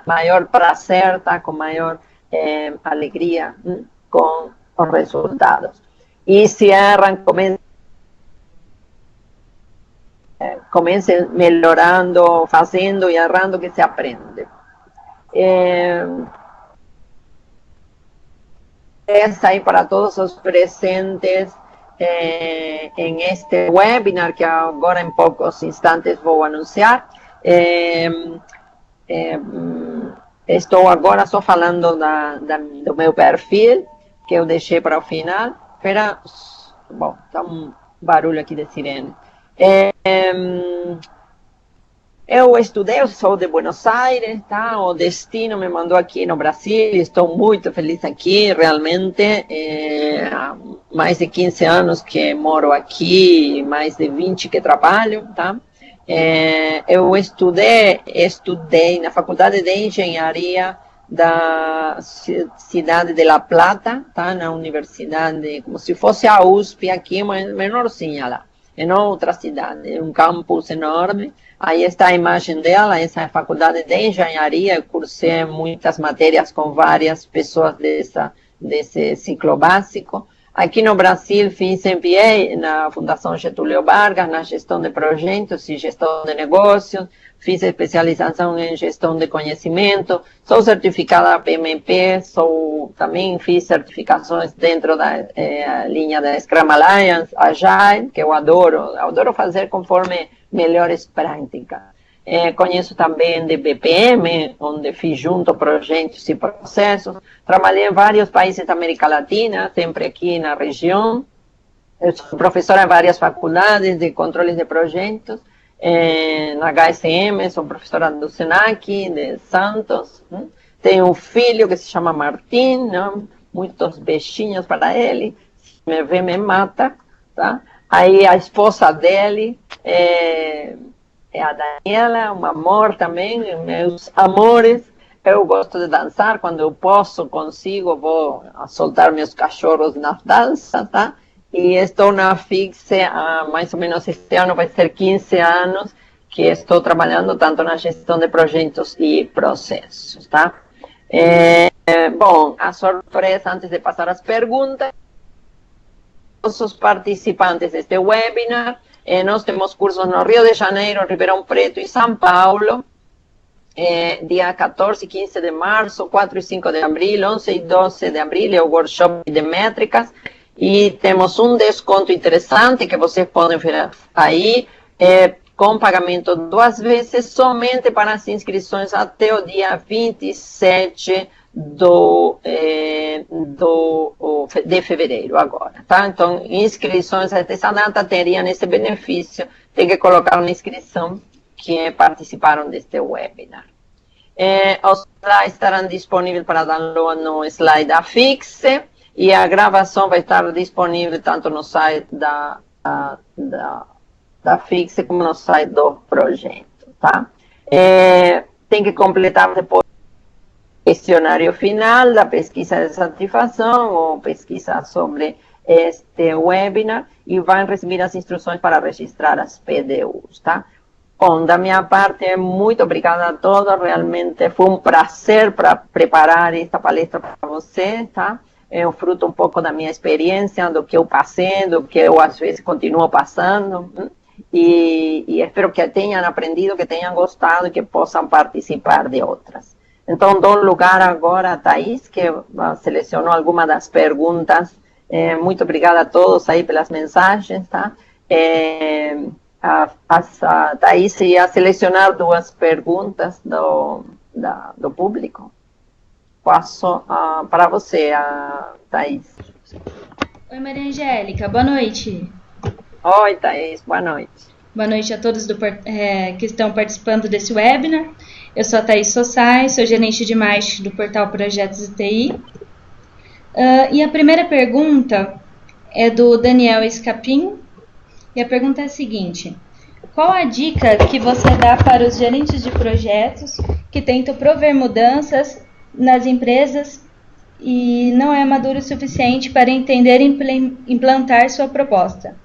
maior prazer, tá? Com maior alegria com os resultados. E se erram, comecem melhorando, fazendo e errando, que se aprende. Essa aí para todos os presentes em este webinar, que agora em poucos instantes vou anunciar. Estou agora só falando do meu perfil, que eu deixei para o final. Espera, bom, está um barulho aqui de sirene. Eu estudei, eu sou de Buenos Aires, tá? O destino me mandou aqui no Brasil, estou muito feliz aqui, realmente. Há mais de 15 anos que moro aqui, mais de 20 que trabalho, tá? Eu estudei na Faculdade de Engenharia da cidade de La Plata, tá? Na universidade, como se fosse a USP aqui, mas menorzinha lá, em outra cidade, um campus enorme. Aí está a imagem dela, essa é a Faculdade de Engenharia. Eu cursei muitas matérias com várias pessoas desse ciclo básico. Aqui no Brasil fiz MBA na Fundação Getúlio Vargas, na gestão de projetos e gestão de negócios. Fiz especialização em gestão de conhecimento. Sou certificada PMP, também fiz certificações dentro da linha da Scrum Alliance, Agile, que eu adoro fazer conforme melhores práticas. Conheço também de BPM, onde fiz junto projetos e processos. Trabalhei em vários países da América Latina, sempre aqui na região. Eu sou professora em várias faculdades de controle de projetos. Na HSM, sou professora do SENAC, de Santos. Tenho um filho que se chama Martim, não? Muitos beijinhos para ele. Se me vê, me mata, tá? Aí a esposa dele é a Daniela, um amor também, meus amores. Eu gosto de dançar, quando eu consigo, vou soltar meus cachorros nas danças, tá? E estou na Fixe há mais ou menos este ano, vai ser 15 anos, que estou trabalhando tanto na gestão de projetos e processos, tá? Bom, a surpresa, antes de passar às perguntas, os participantes deste webinar, nós temos cursos no Rio de Janeiro, Ribeirão Preto e São Paulo, dia 14 e 15 de março, 4 e 5 de abril, 11 e 12 de abril é o workshop de métricas, e temos um desconto interessante que vocês podem ver aí, com pagamento 2 vezes, somente para as inscrições até o dia 27 de fevereiro agora, tá? Então, inscrições até essa data teriam esse benefício, tem que colocar na inscrição que participaram deste webinar. Os slides estarão disponíveis para download no slide da Fixe, e a gravação vai estar disponível tanto no site da Fixe como no site do projeto, tá? Tem que completar depois questionário final da pesquisa de satisfação ou pesquisa sobre este webinar, e vão receber as instruções para registrar as PDUs, tá? Bom, da minha parte, muito obrigada a todos, realmente foi um prazer para preparar esta palestra para você, tá? É um fruto um pouco da minha experiência, do que eu passei, do que eu às vezes continuo passando, e espero que tenham aprendido, que tenham gostado e que possam participar de outras. Então, dou lugar agora a Thaís, que selecionou algumas das perguntas. Muito obrigada a todos aí pelas mensagens, tá? A Thaís ia selecionar 2 perguntas do público. Passo para você, Thaís. Oi, Maria Angélica, boa noite. Oi, Thaís, boa noite. Boa noite a todos que estão participando desse webinar. Eu sou a Thaís Sossai, sou gerente de marketing do portal Projetos de TI. E a primeira pergunta é do Daniel Escapim. E a pergunta é a seguinte: qual a dica que você dá para os gerentes de projetos que tentam prover mudanças nas empresas e não é maduro o suficiente para entender e implantar sua proposta?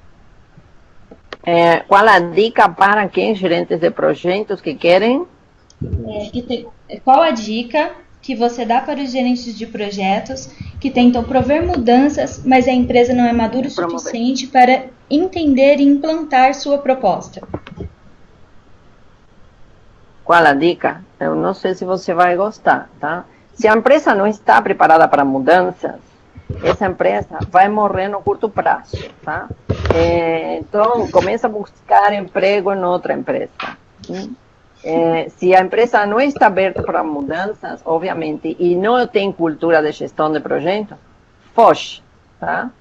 Qual a dica para quem gerentes de projetos que querem? Qual a dica que você dá para os gerentes de projetos que tentam prover mudanças, mas a empresa não é madura o suficiente para entender e implantar sua proposta? Qual a dica? Eu não sei se você vai gostar, tá? Se a empresa não está preparada para mudanças, essa empresa vai morrer no curto prazo, tá? Então, começa a buscar emprego em outra empresa. Se a empresa não está aberta para mudanças, obviamente, e não tem cultura de gestão de projetos, foge, tá?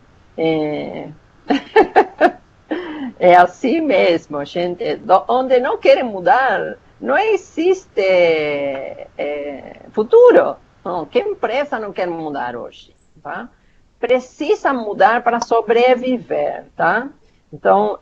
É assim mesmo, gente. Onde não querem mudar, não existe futuro. Não, que empresa não quer mudar hoje, tá? Precisa mudar para sobreviver, tá? Então,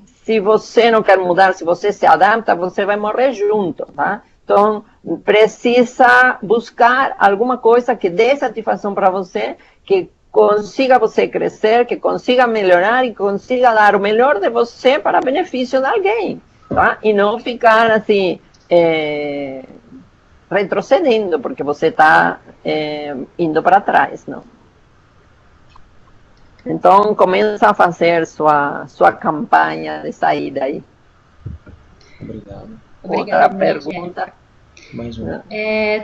se você não quer mudar, se você se adapta, você vai morrer junto, tá? Então, precisa buscar alguma coisa que dê satisfação para você, que consiga você crescer, que consiga melhorar e consiga dar o melhor de você para benefício de alguém, tá? E não ficar assim, retrocedendo, porque você está indo para trás, não? Então, começa a fazer sua campanha de saída aí. Obrigado. Outra pergunta. Mais uma.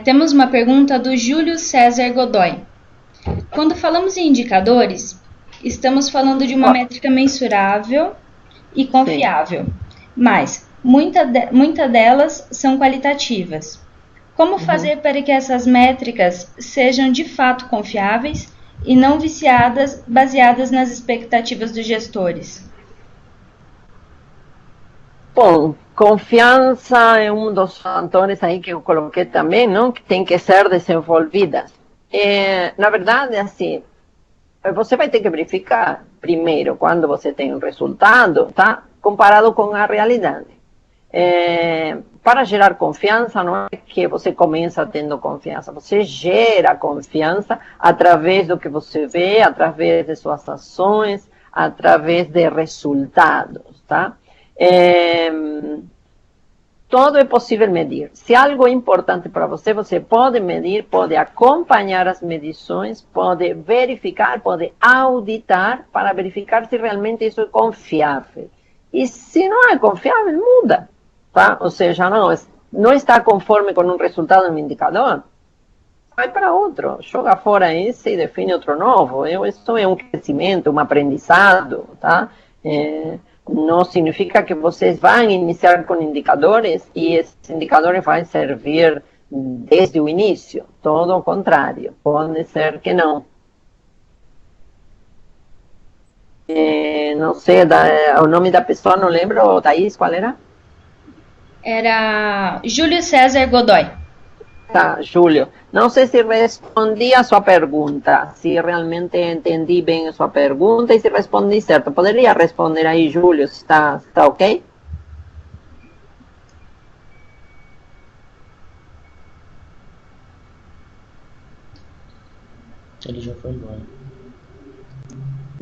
Temos uma pergunta do Júlio César Godoy. Quando falamos em indicadores, estamos falando de uma métrica mensurável e confiável, mas muitas delas são qualitativas. Como fazer para que essas métricas sejam de fato confiáveis e não viciadas, baseadas nas expectativas dos gestores? Bom, confiança é um dos fatores aí que eu coloquei também, não? Que tem que ser desenvolvidas. Na verdade, assim, você vai ter que verificar primeiro quando você tem um resultado, tá? Comparado com a realidade. Para gerar confiança, não é que você começa tendo confiança, você gera confiança através do que você vê, através de suas ações, através de resultados, tá? Todo é possível medir. Se algo é importante para você, você pode medir, pode acompanhar as medições, pode verificar, pode auditar para verificar se realmente isso é confiável. E se não é confiável, muda. Tá? Ou seja, não está conforme com um resultado no indicador, vai para outro, joga fora esse e define outro novo. Isso é um crescimento, um aprendizado, tá? Não significa que vocês vão iniciar com indicadores e esses indicadores vão servir desde o início. Todo o contrário, pode ser que não. Não sei, o nome da pessoa não lembro, Thaís, qual era? Era Júlio César Godoy. Tá, Júlio. Não sei se respondi a sua pergunta, se realmente entendi bem a sua pergunta e se respondi certo. Poderia responder aí, Júlio, se está ok? Ele já foi embora.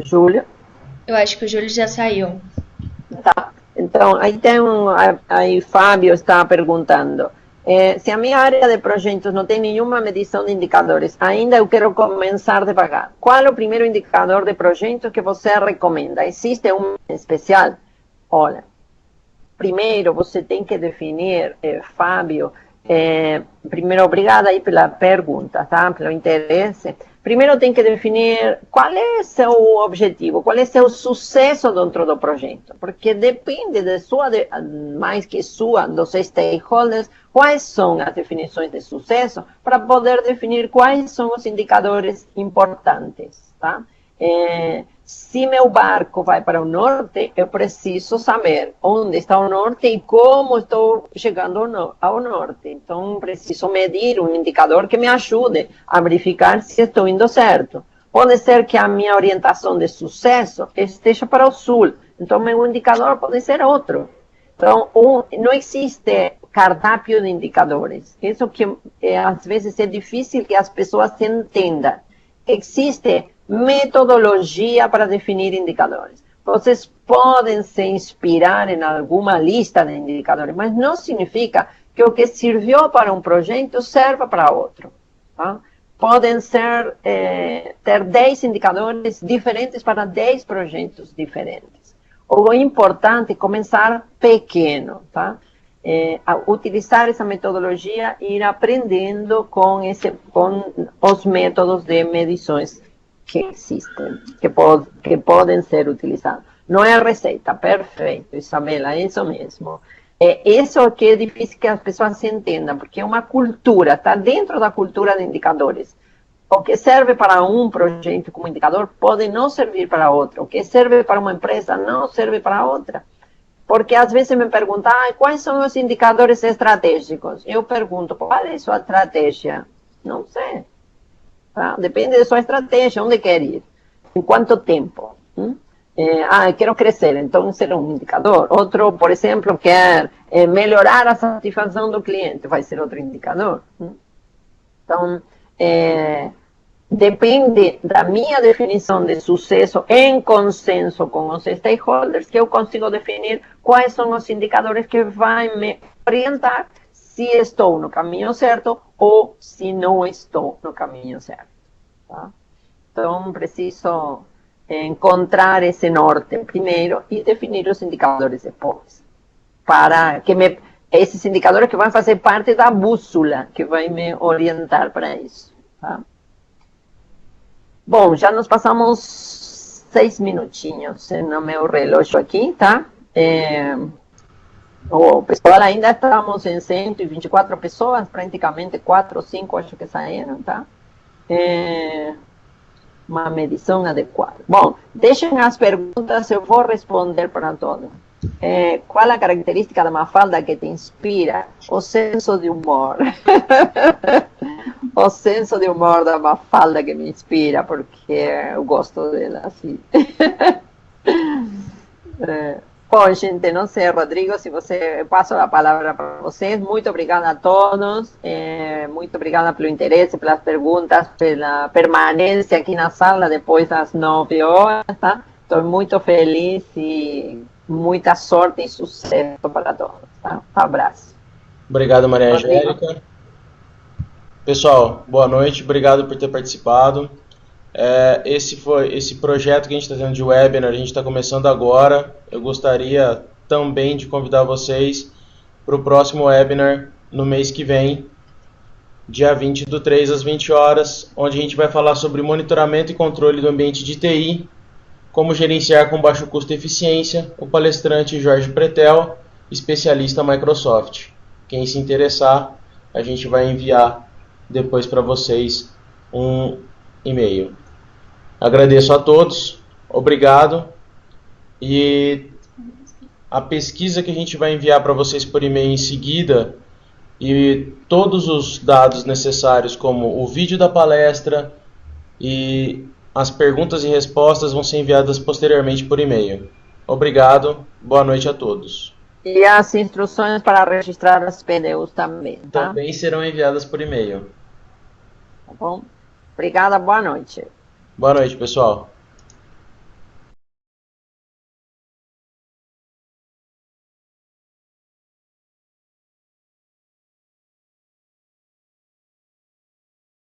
Júlio? Eu acho que o Júlio já saiu. Tá. Então, aí Fábio está perguntando, se a minha área de projetos não tem nenhuma medição de indicadores, ainda eu quero começar devagar. Qual é o primeiro indicador de projetos que você recomenda? Existe um especial? Olha, primeiro você tem que definir, Fábio, Primeiro, obrigada aí pela pergunta, tá? Pelo interesse. Primeiro tem que definir qual é seu objetivo, qual é seu sucesso dentro do projeto, porque depende mais que sua, dos stakeholders, quais são as definições de sucesso, para poder definir quais são os indicadores importantes, tá? Se meu barco vai para o norte, eu preciso saber onde está o norte e como estou chegando ao norte. Então, preciso medir um indicador que me ajude a verificar se estou indo certo. Pode ser que a minha orientação de sucesso esteja para o sul, então meu indicador pode ser outro. Então, não existe cardápio de indicadores. Isso que às vezes é difícil que as pessoas entendam. Existe metodologia para definir indicadores. Vocês podem se inspirar em alguma lista de indicadores, mas não significa que o que serviu para um projeto serva para outro. Tá? Podem ter 10 indicadores diferentes para 10 projetos diferentes. O importante é começar pequeno, tá? A utilizar essa metodologia e ir aprendendo com os métodos de medições que existem, que podem ser utilizados. Não é receita, perfeito, Isabela, é isso mesmo. Isso que é difícil que as pessoas se entendam, porque é uma cultura, está dentro da cultura de indicadores. O que serve para um projeto como indicador pode não servir para outro. O que serve para uma empresa não serve para outra. Porque às vezes me perguntam, quais são os indicadores estratégicos? Eu pergunto, qual é a sua estratégia? Não sei. Tá? Depende da sua estratégia, onde quer ir, em quanto tempo. Quero crescer, então será um indicador. Outro, por exemplo, quer melhorar a satisfação do cliente, vai ser outro indicador. Então, depende da minha definição de sucesso em consenso com os stakeholders, que eu consigo definir quais são os indicadores que vão me orientar se estou no caminho certo ou se não estou no caminho certo. Tá? Então, preciso encontrar esse norte primeiro e definir os indicadores depois. Para que esses indicadores que vão fazer parte da bússola, que vai me orientar para isso. Tá? Bom, já nos passamos 6 minutinhos no meu relógio aqui, tá? O pessoal ainda estamos em 124 pessoas, praticamente 4 ou 5 acho que saíram, tá? Uma medição adequada. Bom, deixem as perguntas, eu vou responder para todos. Qual a característica da Mafalda que te inspira? O senso de humor. O senso de humor da Mafalda que me inspira, porque eu gosto dela, assim. Bom, gente, não sei, Rodrigo, se você passo a palavra para vocês. Muito obrigada a todos. Muito obrigada pelo interesse, pelas perguntas, pela permanência aqui na sala depois das 9 horas, tá? Estou muito feliz e muita sorte e sucesso para todos, tá? Um abraço. Obrigado, Maria Angélica. Pessoal, boa noite. Obrigado por ter participado. Esse projeto que a gente está tendo de webinar, a gente está começando agora. Eu gostaria também de convidar vocês para o próximo webinar no mês que vem, dia 20/3 às 20 horas, onde a gente vai falar sobre monitoramento e controle do ambiente de TI, como gerenciar com baixo custo e eficiência. O palestrante Jorge Pretel, especialista Microsoft. Quem se interessar, a gente vai enviar depois para vocês um e-mail. Agradeço a todos, obrigado, e a pesquisa que a gente vai enviar para vocês por e-mail em seguida, e todos os dados necessários, como o vídeo da palestra e as perguntas e respostas, vão ser enviadas posteriormente por e-mail. Obrigado, boa noite a todos. E as instruções para registrar as PDUs também, tá? Também serão enviadas por e-mail. Tá bom? Obrigada, boa noite. Boa noite, pessoal.